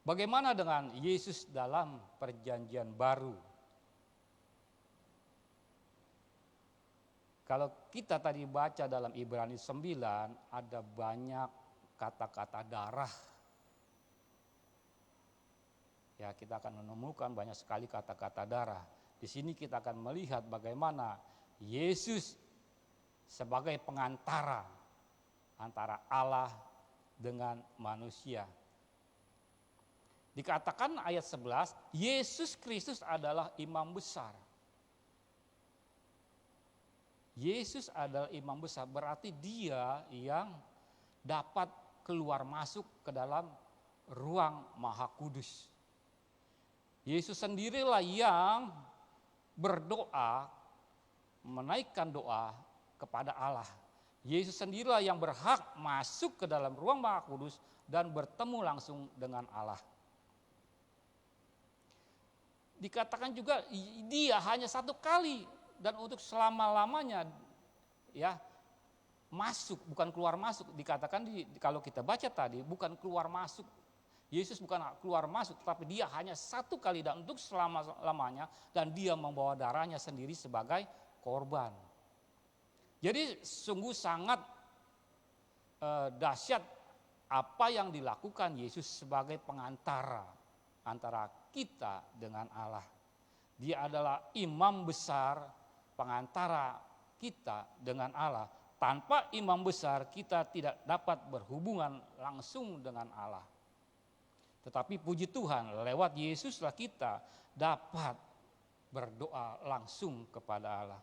Bagaimana dengan Yesus dalam perjanjian baru? Kalau kita tadi baca dalam Ibrani 9, ada banyak kata-kata darah. Ya, kita akan menemukan banyak sekali kata-kata darah. Di sini kita akan melihat bagaimana Yesus sebagai pengantara antara Allah dengan manusia. Dikatakan ayat 11, Yesus Kristus adalah imam besar. Yesus adalah imam besar, berarti dia yang dapat keluar masuk ke dalam ruang Maha Kudus. Yesus sendirilah yang berdoa, menaikkan doa kepada Allah. Yesus sendirilah yang berhak masuk ke dalam ruang Maha Kudus dan bertemu langsung dengan Allah. Dikatakan juga dia hanya satu kali dan untuk selama-lamanya ya masuk, bukan keluar masuk. Dikatakan kalau kita baca tadi bukan keluar masuk. Yesus bukan keluar masuk, tapi dia hanya satu kali dan untuk selama-lamanya, dan dia membawa darahnya sendiri sebagai korban. Jadi sungguh sangat dahsyat apa yang dilakukan Yesus sebagai pengantara antara kita dengan Allah. Dia adalah imam besar, pengantara kita dengan Allah. Tanpa imam besar kita tidak dapat berhubungan langsung dengan Allah. Tetapi puji Tuhan, lewat Yesuslah kita dapat berdoa langsung kepada Allah.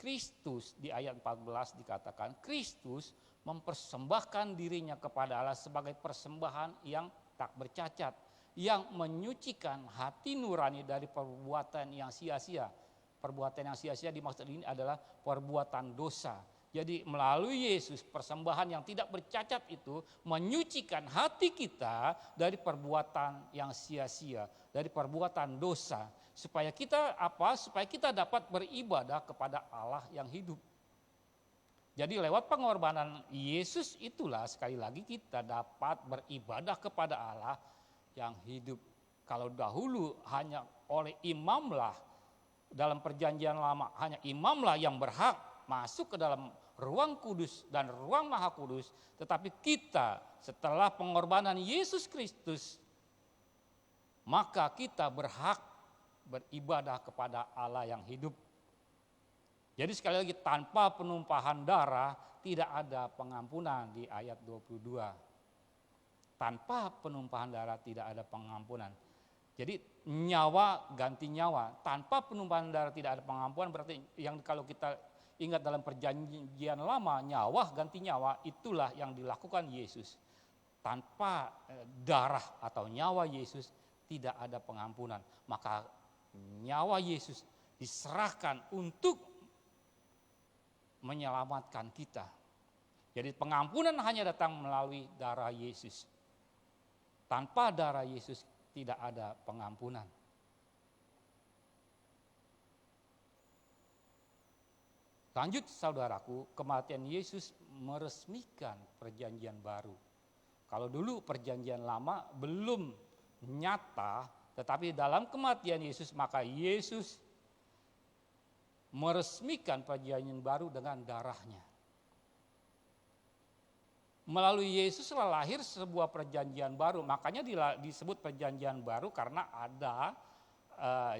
Kristus di ayat 14 dikatakan, Kristus mempersembahkan dirinya kepada Allah sebagai persembahan yang tak bercacat, yang menyucikan hati nurani dari perbuatan yang sia-sia. Perbuatan yang sia-sia dimaksud ini adalah perbuatan dosa. Jadi melalui Yesus, persembahan yang tidak bercacat itu menyucikan hati kita dari perbuatan yang sia-sia, dari perbuatan dosa, supaya kita Supaya kita dapat beribadah kepada Allah yang hidup. Jadi lewat pengorbanan Yesus itulah sekali lagi kita dapat beribadah kepada Allah yang hidup. Kalau dahulu hanya oleh imamlah, dalam perjanjian lama hanya imamlah yang berhak masuk ke dalam ruang kudus dan ruang Maha Kudus, tetapi kita setelah pengorbanan Yesus Kristus, maka kita berhak beribadah kepada Allah yang hidup. Jadi sekali lagi, tanpa penumpahan darah tidak ada pengampunan di ayat 22. Tanpa penumpahan darah tidak ada pengampunan. Jadi nyawa ganti nyawa, tanpa penumpahan darah tidak ada pengampunan, berarti yang kalau kita ingat dalam perjanjian lama, nyawa ganti nyawa itulah yang dilakukan Yesus. Tanpa darah atau nyawa Yesus tidak ada pengampunan. Maka nyawa Yesus diserahkan untuk menyelamatkan kita. Jadi pengampunan hanya datang melalui darah Yesus. Tanpa darah Yesus tidak ada pengampunan. Lanjut saudaraku, kematian Yesus meresmikan perjanjian baru. Kalau dulu perjanjian lama belum nyata, tetapi dalam kematian Yesus maka Yesus meresmikan perjanjian baru dengan darahnya. Melalui Yesuslah lahir sebuah perjanjian baru, makanya disebut perjanjian baru karena ada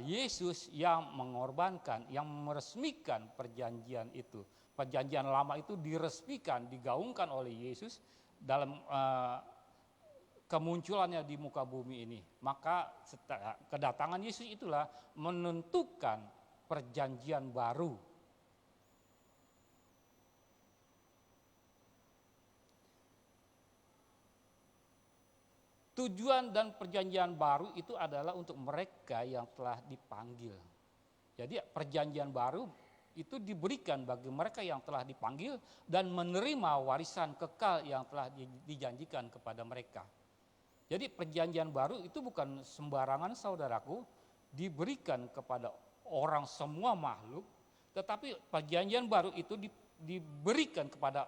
Yesus yang mengorbankan, yang meresmikan perjanjian itu. Perjanjian lama itu diresmikan, digaungkan oleh Yesus dalam kemunculannya di muka bumi ini. Maka kedatangan Yesus itulah menentukan perjanjian baru. Tujuan dan perjanjian baru itu adalah untuk mereka yang telah dipanggil. Jadi perjanjian baru itu diberikan bagi mereka yang telah dipanggil dan menerima warisan kekal yang telah dijanjikan kepada mereka. Jadi perjanjian baru itu bukan sembarangan saudaraku, diberikan kepada orang semua makhluk, tetapi perjanjian baru itu diberikan kepada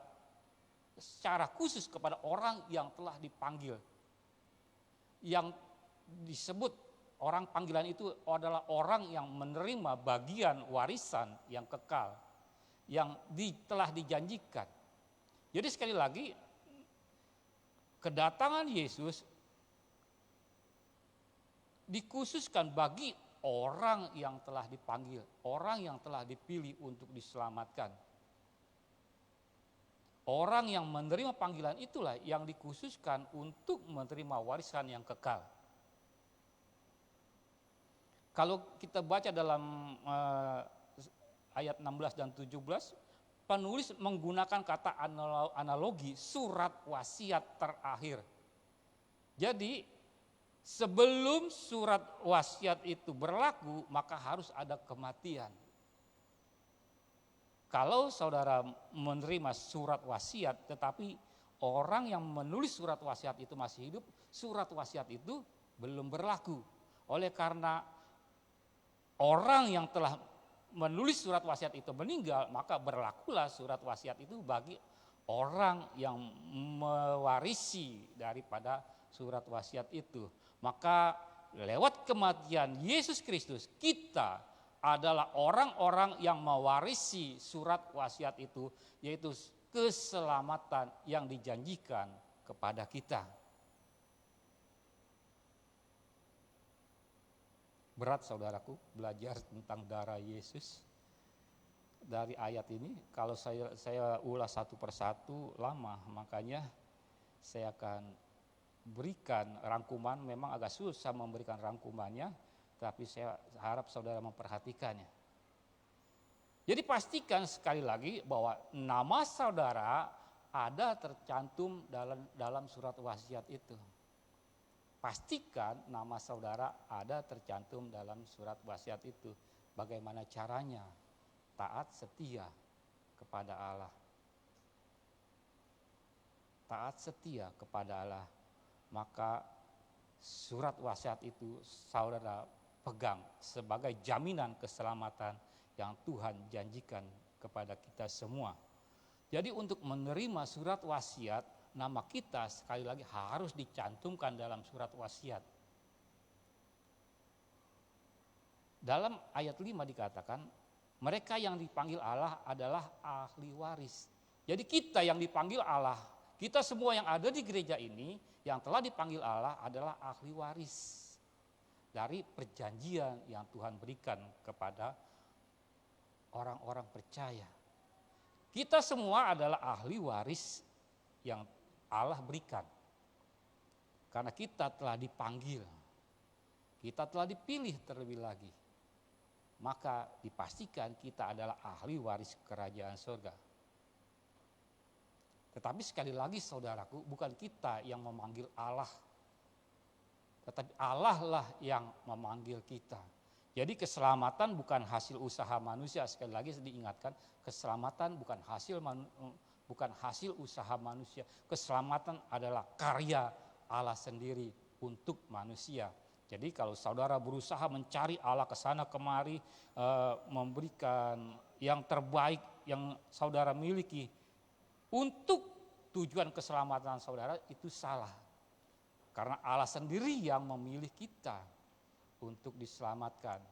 secara khusus kepada orang yang telah dipanggil. Yang disebut orang panggilan itu adalah orang yang menerima bagian warisan yang kekal, yang telah dijanjikan. Jadi sekali lagi, kedatangan Yesus dikhususkan bagi orang yang telah dipanggil, orang yang telah dipilih untuk diselamatkan. Orang yang menerima panggilan itulah yang dikhususkan untuk menerima warisan yang kekal. Kalau kita baca dalam ayat 16 dan 17, penulis menggunakan kata analogi surat wasiat terakhir. Jadi sebelum surat wasiat itu berlaku, maka harus ada kematian. Kalau saudara menerima surat wasiat, tetapi orang yang menulis surat wasiat itu masih hidup, surat wasiat itu belum berlaku. Oleh karena orang yang telah menulis surat wasiat itu meninggal, maka berlakulah surat wasiat itu bagi orang yang mewarisi daripada surat wasiat itu. Maka lewat kematian Yesus Kristus, kita adalah orang-orang yang mewarisi surat wasiat itu, yaitu keselamatan yang dijanjikan kepada kita. Berat saudaraku belajar tentang darah Yesus dari ayat ini. Kalau saya ulas satu persatu lama, makanya saya akan berikan rangkuman. Memang agak susah memberikan rangkumannya, tapi saya harap saudara memperhatikannya. Jadi pastikan sekali lagi bahwa nama saudara ada tercantum dalam surat wasiat itu. Pastikan nama saudara ada tercantum dalam surat wasiat itu. Bagaimana caranya? Taat setia kepada Allah. Taat setia kepada Allah. Maka surat wasiat itu saudara pegang sebagai jaminan keselamatan yang Tuhan janjikan kepada kita semua. Jadi untuk menerima surat wasiat, nama kita sekali lagi harus dicantumkan dalam surat wasiat. Dalam ayat 5 dikatakan, mereka yang dipanggil Allah adalah ahli waris. Jadi kita yang dipanggil Allah, kita semua yang ada di gereja ini, yang telah dipanggil Allah adalah ahli waris dari perjanjian yang Tuhan berikan kepada orang-orang percaya. Kita semua adalah ahli waris yang Allah berikan. Karena kita telah dipanggil, kita telah dipilih terlebih lagi. Maka dipastikan kita adalah ahli waris kerajaan surga. Tetapi sekali lagi saudaraku, bukan kita yang memanggil Allah, tetapi Allah lah yang memanggil kita. Jadi keselamatan bukan hasil usaha manusia. Sekali lagi diingatkan, keselamatan bukan hasil usaha manusia. Keselamatan adalah karya Allah sendiri. untuk manusia. Jadi kalau saudara berusaha mencari Allah ke sana kemari, memberikan yang terbaik yang saudara miliki untuk tujuan keselamatan saudara, itu salah. Karena Allah sendiri yang memilih kita untuk diselamatkan.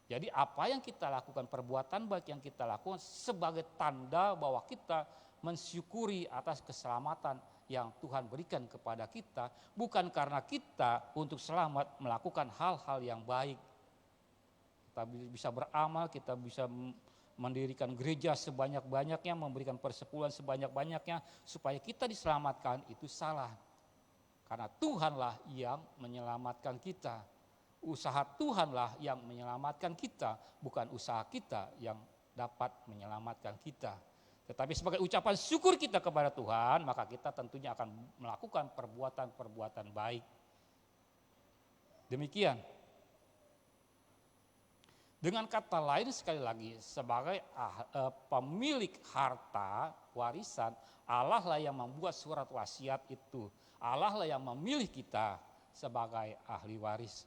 Jadi apa yang kita lakukan, perbuatan baik yang kita lakukan sebagai tanda bahwa kita mensyukuri atas keselamatan yang Tuhan berikan kepada kita. Bukan karena kita untuk selamat melakukan hal-hal yang baik. Kita bisa beramal, kita bisa mendirikan gereja sebanyak-banyaknya, memberikan persepuluhan sebanyak-banyaknya supaya kita diselamatkan, itu salah. Karena Tuhanlah yang menyelamatkan kita. Usaha Tuhanlah yang menyelamatkan kita, bukan usaha kita yang dapat menyelamatkan kita. Tetapi sebagai ucapan syukur kita kepada Tuhan, maka kita tentunya akan melakukan perbuatan-perbuatan baik. Demikian. Dengan kata lain sekali lagi, sebagai pemilik harta warisan, Allah lah yang membuat surat wasiat itu. Allah lah yang memilih kita sebagai ahli waris.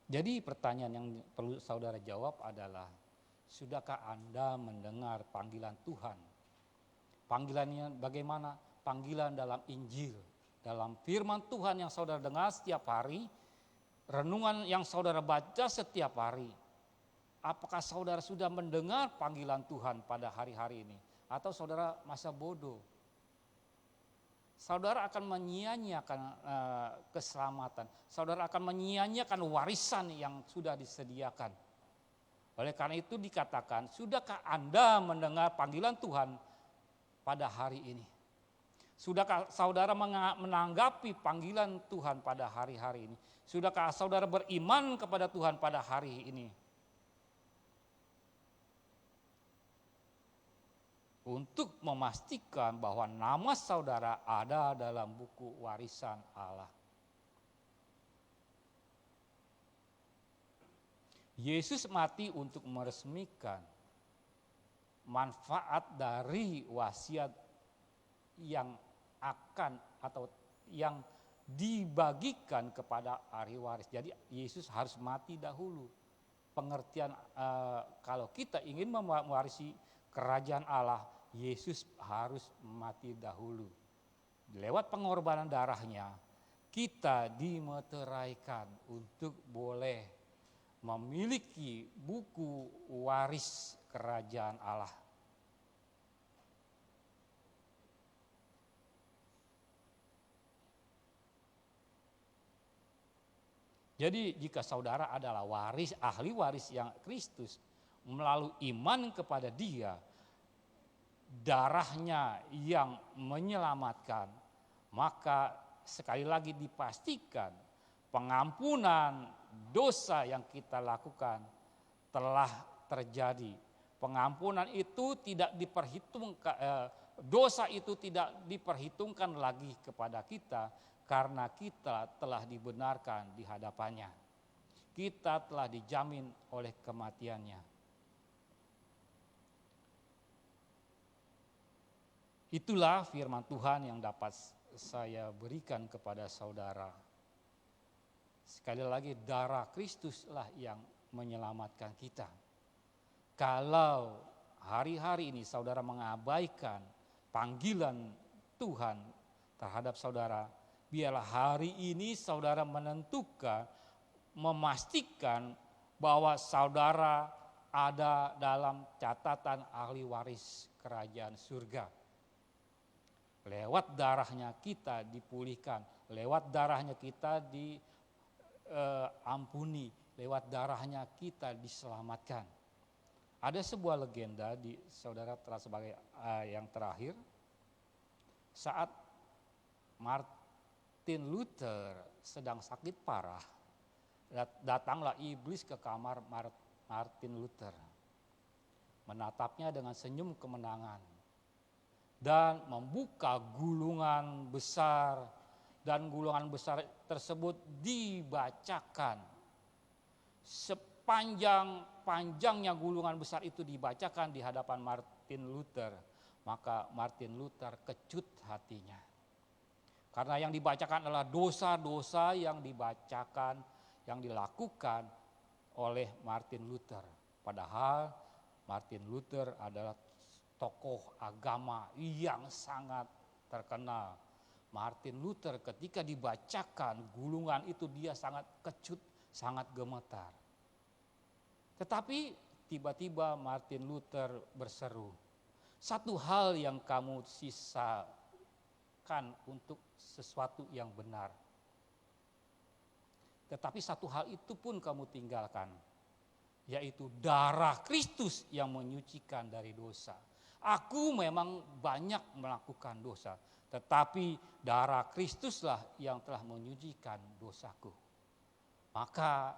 Jadi pertanyaan yang perlu saudara jawab adalah, sudahkah Anda mendengar panggilan Tuhan? Panggilannya bagaimana? Panggilan dalam Injil, dalam firman Tuhan yang saudara dengar setiap hari, renungan yang saudara baca setiap hari. Apakah saudara sudah mendengar panggilan Tuhan pada hari-hari ini? Atau saudara masa bodoh? Saudara akan menyia-nyiakan keselamatan. Saudara akan menyia-nyiakan warisan yang sudah disediakan. Oleh karena itu dikatakan, sudahkah Anda mendengar panggilan Tuhan pada hari ini? Sudahkah saudara menanggapi panggilan Tuhan pada hari-hari ini? Sudahkah saudara beriman kepada Tuhan pada hari ini? Untuk memastikan bahwa nama saudara ada dalam buku warisan Allah. Yesus mati untuk meresmikan manfaat dari wasiat yang akan atau yang dibagikan kepada ahli waris. Jadi Yesus harus mati dahulu. Pengertian kalau kita ingin mewarisi kerajaan Allah, Yesus harus mati dahulu. Lewat pengorbanan darahnya, kita dimeteraikan untuk boleh memiliki buku waris kerajaan Allah. Jadi jika saudara adalah ahli waris yang Kristus, melalui iman kepada Dia, darahnya yang menyelamatkan, maka sekali lagi dipastikan pengampunan dosa yang kita lakukan telah terjadi. Pengampunan itu tidak diperhitungkan, dosa itu tidak diperhitungkan lagi kepada kita karena kita telah dibenarkan di hadapannya. Kita telah dijamin oleh kematiannya. Itulah firman Tuhan yang dapat saya berikan kepada saudara. Sekali lagi, darah Kristuslah yang menyelamatkan kita. Kalau hari-hari ini saudara mengabaikan panggilan Tuhan terhadap saudara, biarlah hari ini saudara menentukan, memastikan bahwa saudara ada dalam catatan ahli waris kerajaan surga. Lewat darahnya kita dipulihkan, lewat darahnya kita diampuni, lewat darahnya kita diselamatkan. Ada sebuah legenda di saudara sebagai yang terakhir, saat Martin Luther sedang sakit parah, datanglah iblis ke kamar Martin Luther, menatapnya dengan senyum kemenangan. Dan membuka gulungan besar, dan gulungan besar tersebut dibacakan. Sepanjang-panjangnya gulungan besar itu dibacakan di hadapan Martin Luther. Maka Martin Luther kecut hatinya. Karena yang dibacakan adalah dosa-dosa yang dibacakan, yang dilakukan oleh Martin Luther. Padahal Martin Luther adalah tokoh agama yang sangat terkenal. Martin Luther ketika dibacakan gulungan itu dia sangat kecut, sangat gemetar. Tetapi tiba-tiba Martin Luther berseru, satu hal yang kamu sisakan untuk sesuatu yang benar. Tetapi satu hal itu pun kamu tinggalkan, yaitu darah Kristus yang menyucikan dari dosa. Aku memang banyak melakukan dosa, tetapi darah Kristuslah yang telah menyucikan dosaku. Maka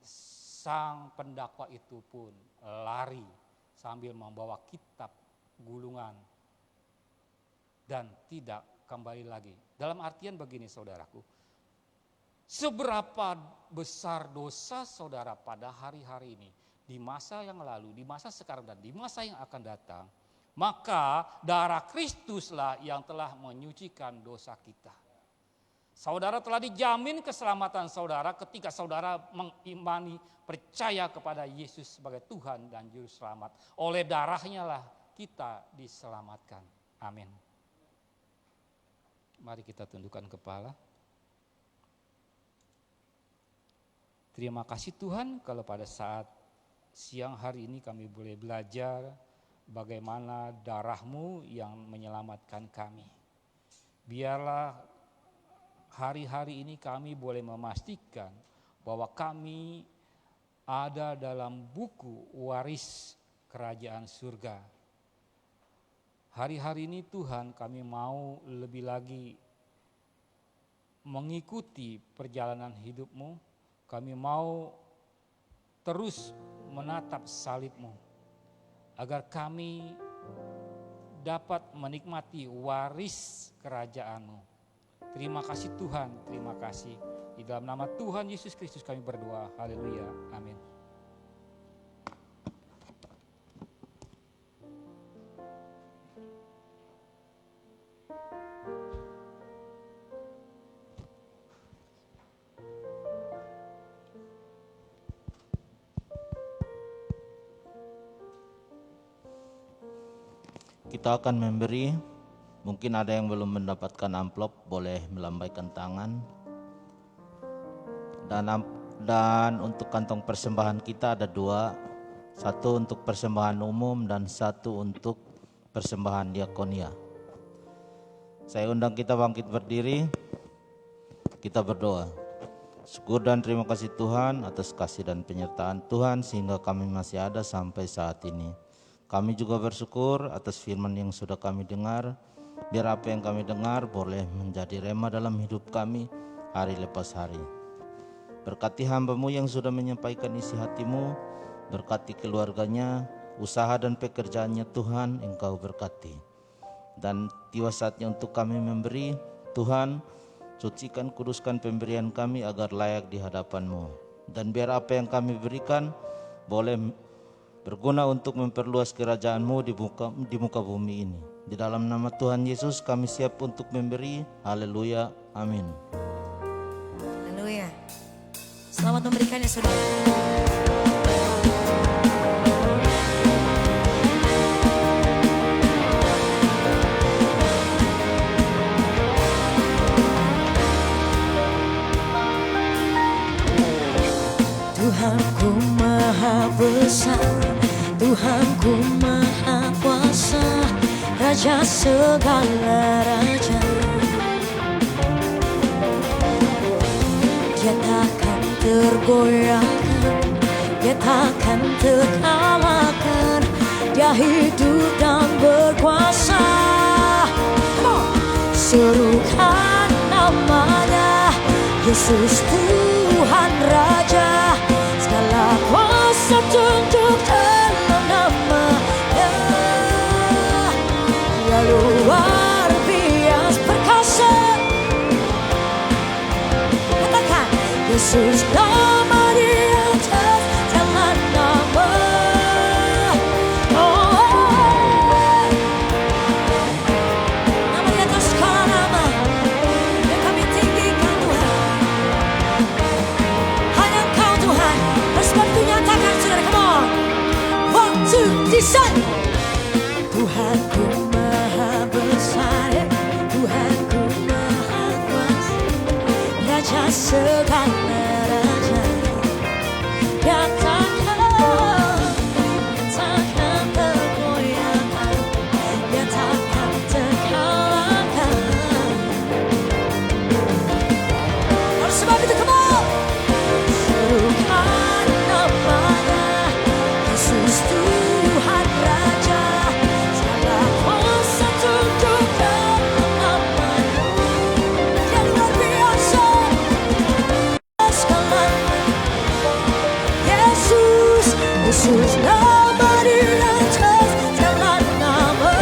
sang pendakwa itu pun lari sambil membawa kitab gulungan dan tidak kembali lagi. Dalam artian begini saudaraku, seberapa besar dosa saudara pada hari-hari ini, di masa yang lalu, di masa sekarang dan di masa yang akan datang, maka darah Kristuslah yang telah menyucikan dosa kita. Saudara telah dijamin keselamatan saudara ketika saudara mengimani, percaya kepada Yesus sebagai Tuhan dan Juru Selamat. Oleh darahnya lah kita diselamatkan. Amin. Mari kita tundukkan kepala. Terima kasih Tuhan kalau pada saat siang hari ini kami boleh belajar bagaimana darah-Mu yang menyelamatkan kami. Biarlah hari-hari ini kami boleh memastikan bahwa kami ada dalam buku waris kerajaan surga. Hari-hari ini Tuhan kami mau lebih lagi mengikuti perjalanan hidup-Mu. Kami mau terus menatap salib-Mu agar kami dapat menikmati waris kerajaan-Mu. Terima kasih Tuhan, terima kasih. Di dalam nama Tuhan Yesus Kristus kami berdoa. Haleluya. Amin. Kita akan memberi, mungkin ada yang belum mendapatkan amplop, boleh melambaikan tangan. Dan untuk kantong persembahan kita ada dua, satu untuk persembahan umum dan satu untuk persembahan diakonia. Saya undang kita bangkit berdiri, kita berdoa. Syukur dan terima kasih Tuhan atas kasih dan penyertaan Tuhan sehingga kami masih ada sampai saat ini. Kami juga bersyukur atas firman yang sudah kami dengar. Biar apa yang kami dengar boleh menjadi rema dalam hidup kami hari lepas hari. Berkati hamba-Mu yang sudah menyampaikan isi hati-Mu. Berkati keluarganya, usaha dan pekerjaannya Tuhan Engkau berkati. Dan tiba saatnya untuk kami memberi. Tuhan, sucikan kuduskan pemberian kami agar layak di hadapan-Mu. Dan biar apa yang kami berikan boleh berguna untuk memperluas kerajaan-Mu di muka bumi ini. Di dalam nama Tuhan Yesus kami siap untuk memberi. Haleluya. Amin. Haleluya. Selamat memberikan ya saudara. Tuhanku maha besar, Tuhanku maha kuasa, Raja segala raja. Dia takkan tergoyahkan, Dia takkan terkalahkan. Dia hidup dan berkuasa. Serukan namanya, Yesus Tuhan Raja. Segala kuasa tunduk dalam nama-Nya. Dia luar biasa perkasa. Katakan, Yesus nama di atas segala nama. Oh, segala raja. Nyatakan kegoyangan, nyatakan terkalahkan. Oleh sebab itu come on, serukan namanya Yesus Tuhan Raja. Segala kuasa tunduk kepadamu. Yang luar biasa, segalanya Yesus, Yesus nama di atas segala nama.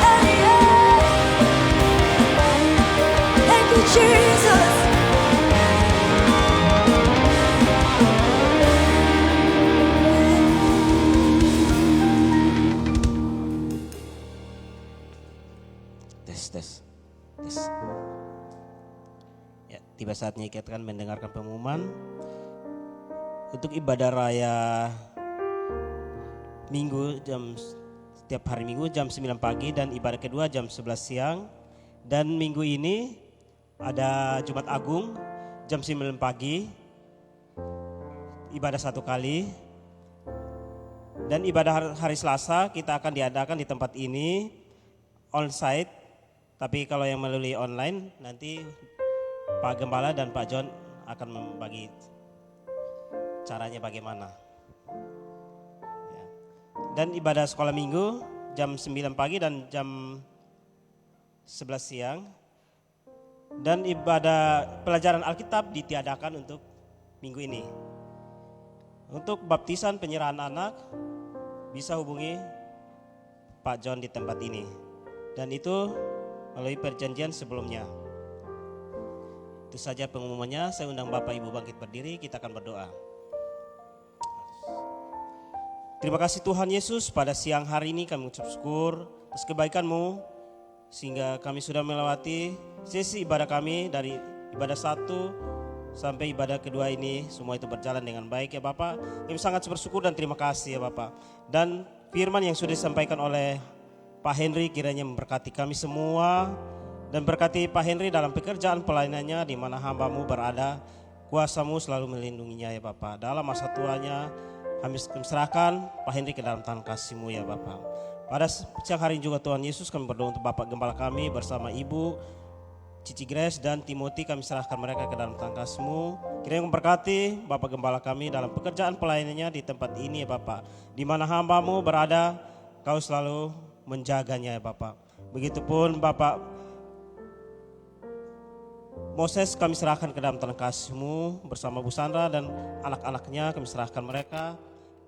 Hey, yeah. Thank you, Jesus. Tes. Ya, tiba saatnya kita akan mendengarkan pengumuman untuk ibadah raya Minggu setiap hari Minggu jam 9 pagi dan ibadah kedua jam 11 siang. Dan minggu ini ada Jumat Agung jam 9 pagi, ibadah 1 kali. Dan ibadah hari Selasa kita akan diadakan di tempat ini on-site. Tapi kalau yang melalui online nanti Pak Gembala dan Pak John akan membagi caranya bagaimana. Ya. Dan ibadah sekolah minggu jam 9 pagi dan jam 11 siang. Dan ibadah pelajaran Alkitab ditiadakan untuk minggu ini. Untuk baptisan penyerahan anak bisa hubungi Pak John di tempat ini. Dan itu melalui perjanjian sebelumnya. Itu saja pengumumannya. Saya undang Bapak Ibu bangkit berdiri, kita akan berdoa. Terima kasih Tuhan Yesus, pada siang hari ini kami mengucap syukur atas kebaikan-Mu sehingga kami sudah melewati sesi ibadah kami dari ibadah 1 sampai ibadah kedua ini. Semua itu berjalan dengan baik ya Bapak. Kami sangat bersyukur dan terima kasih ya Bapak. Dan firman yang sudah disampaikan oleh Pak Henry kiranya memberkati kami semua dan berkati Pak Henry dalam pekerjaan pelayanannya di mana hamba-Mu berada. Kuasa-Mu selalu melindunginya ya Bapak. Dalam masa tuanya kami serahkan Pak Henry ke dalam tangan kasih-Mu ya Bapak. Pada siang hari ini juga Tuhan Yesus kami berdoa untuk Bapak Gembala kami bersama Ibu Cici Grace dan Timothy, kami serahkan mereka ke dalam tangan kasih-Mu. Kiranya memberkati Bapak Gembala kami dalam pekerjaan pelayanannya di tempat ini ya Bapak. Di mana hamba-Mu berada, Kau selalu menjaganya ya Bapak. Begitupun Bapak Moses kami serahkan ke dalam tangan kasih-Mu bersama Bu Sandra dan anak-anaknya, kami serahkan mereka.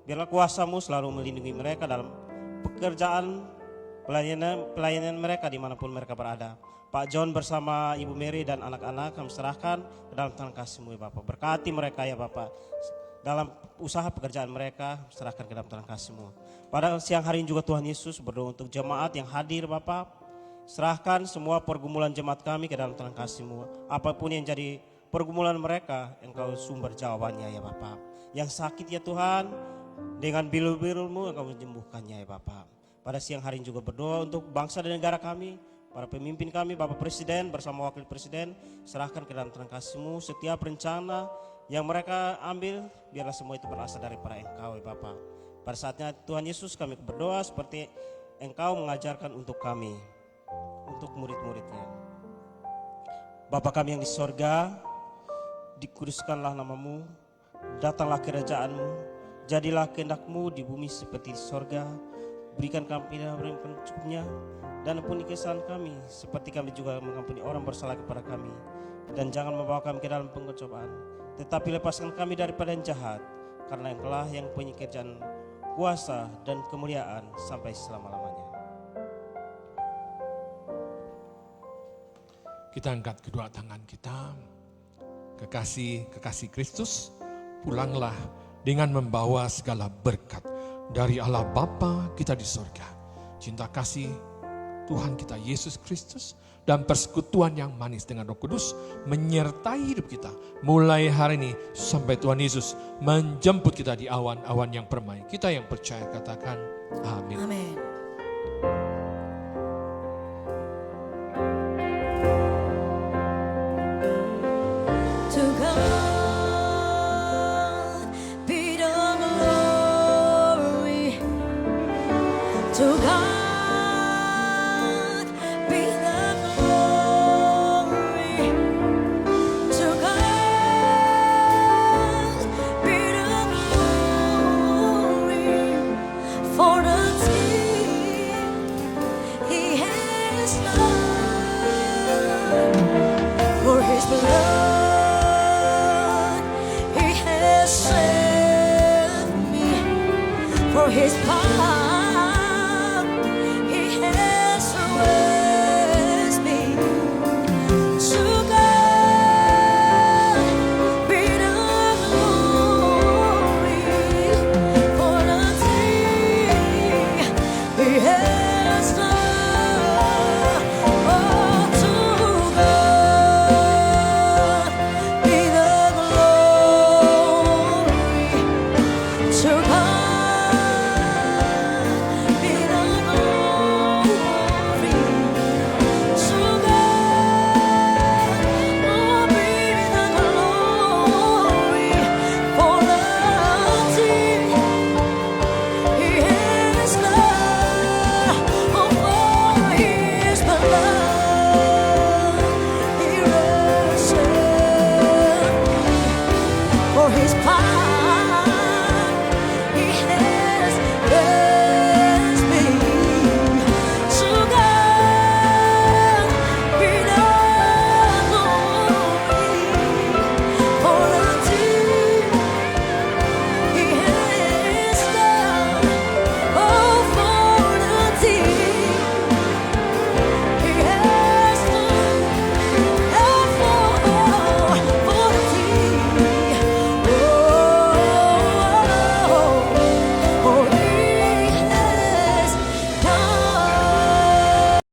Biarlah kuasa-Mu selalu melindungi mereka dalam pekerjaan pelayanan mereka dimanapun mereka berada. Pak John bersama Ibu Mary dan anak-anak kami serahkan ke dalam tangan kasih-Mu ya Bapak. Berkati mereka ya Bapak. Dalam usaha pekerjaan mereka serahkan ke dalam tangan kasih-Mu. Pada siang hari ini juga Tuhan Yesus berdoa untuk jemaat yang hadir Bapak. Serahkan semua pergumulan jemaat kami ke dalam tangan kasih-Mu. Apapun yang jadi pergumulan mereka, Engkau sumber jawabannya ya Bapak. Yang sakit ya Tuhan, dengan biru-biru-Mu Engkau menyembuhkannya ya Bapak. Pada siang hari ini juga berdoa untuk bangsa dan negara kami. Para pemimpin kami, Bapak Presiden bersama Wakil Presiden, serahkan ke dalam tangan kasih-Mu. Setiap rencana yang mereka ambil, biarlah semua itu berasal daripada Engkau ya Bapak. Pada saatnya Tuhan Yesus kami berdoa seperti Engkau mengajarkan untuk kami, untuk murid-muridnya. Bapa kami yang di sorga, dikuduskanlah nama-Mu, datanglah kerajaan-Mu, jadilah kehendak-Mu di bumi seperti di sorga. Berikan kami yang mencukupnya, dan ampuni kesalahan kami, seperti kami juga mengampuni orang bersalah kepada kami. Dan jangan membawa kami ke dalam pencobaan, tetapi lepaskan kami daripada yang jahat, karena Engkau-lah yang punya kerjaan, kuasa dan kemuliaan sampai selama-lamanya. Kita angkat kedua tangan kita. Kekasih Kristus, pulanglah dengan membawa segala berkat dari Allah Bapa kita di surga. Cinta kasih Tuhan kita Yesus Kristus dan persekutuan yang manis dengan Roh Kudus menyertai hidup kita mulai hari ini sampai Tuhan Yesus menjemput kita di awan-awan yang permai. Kita yang percaya katakan amin. Amin.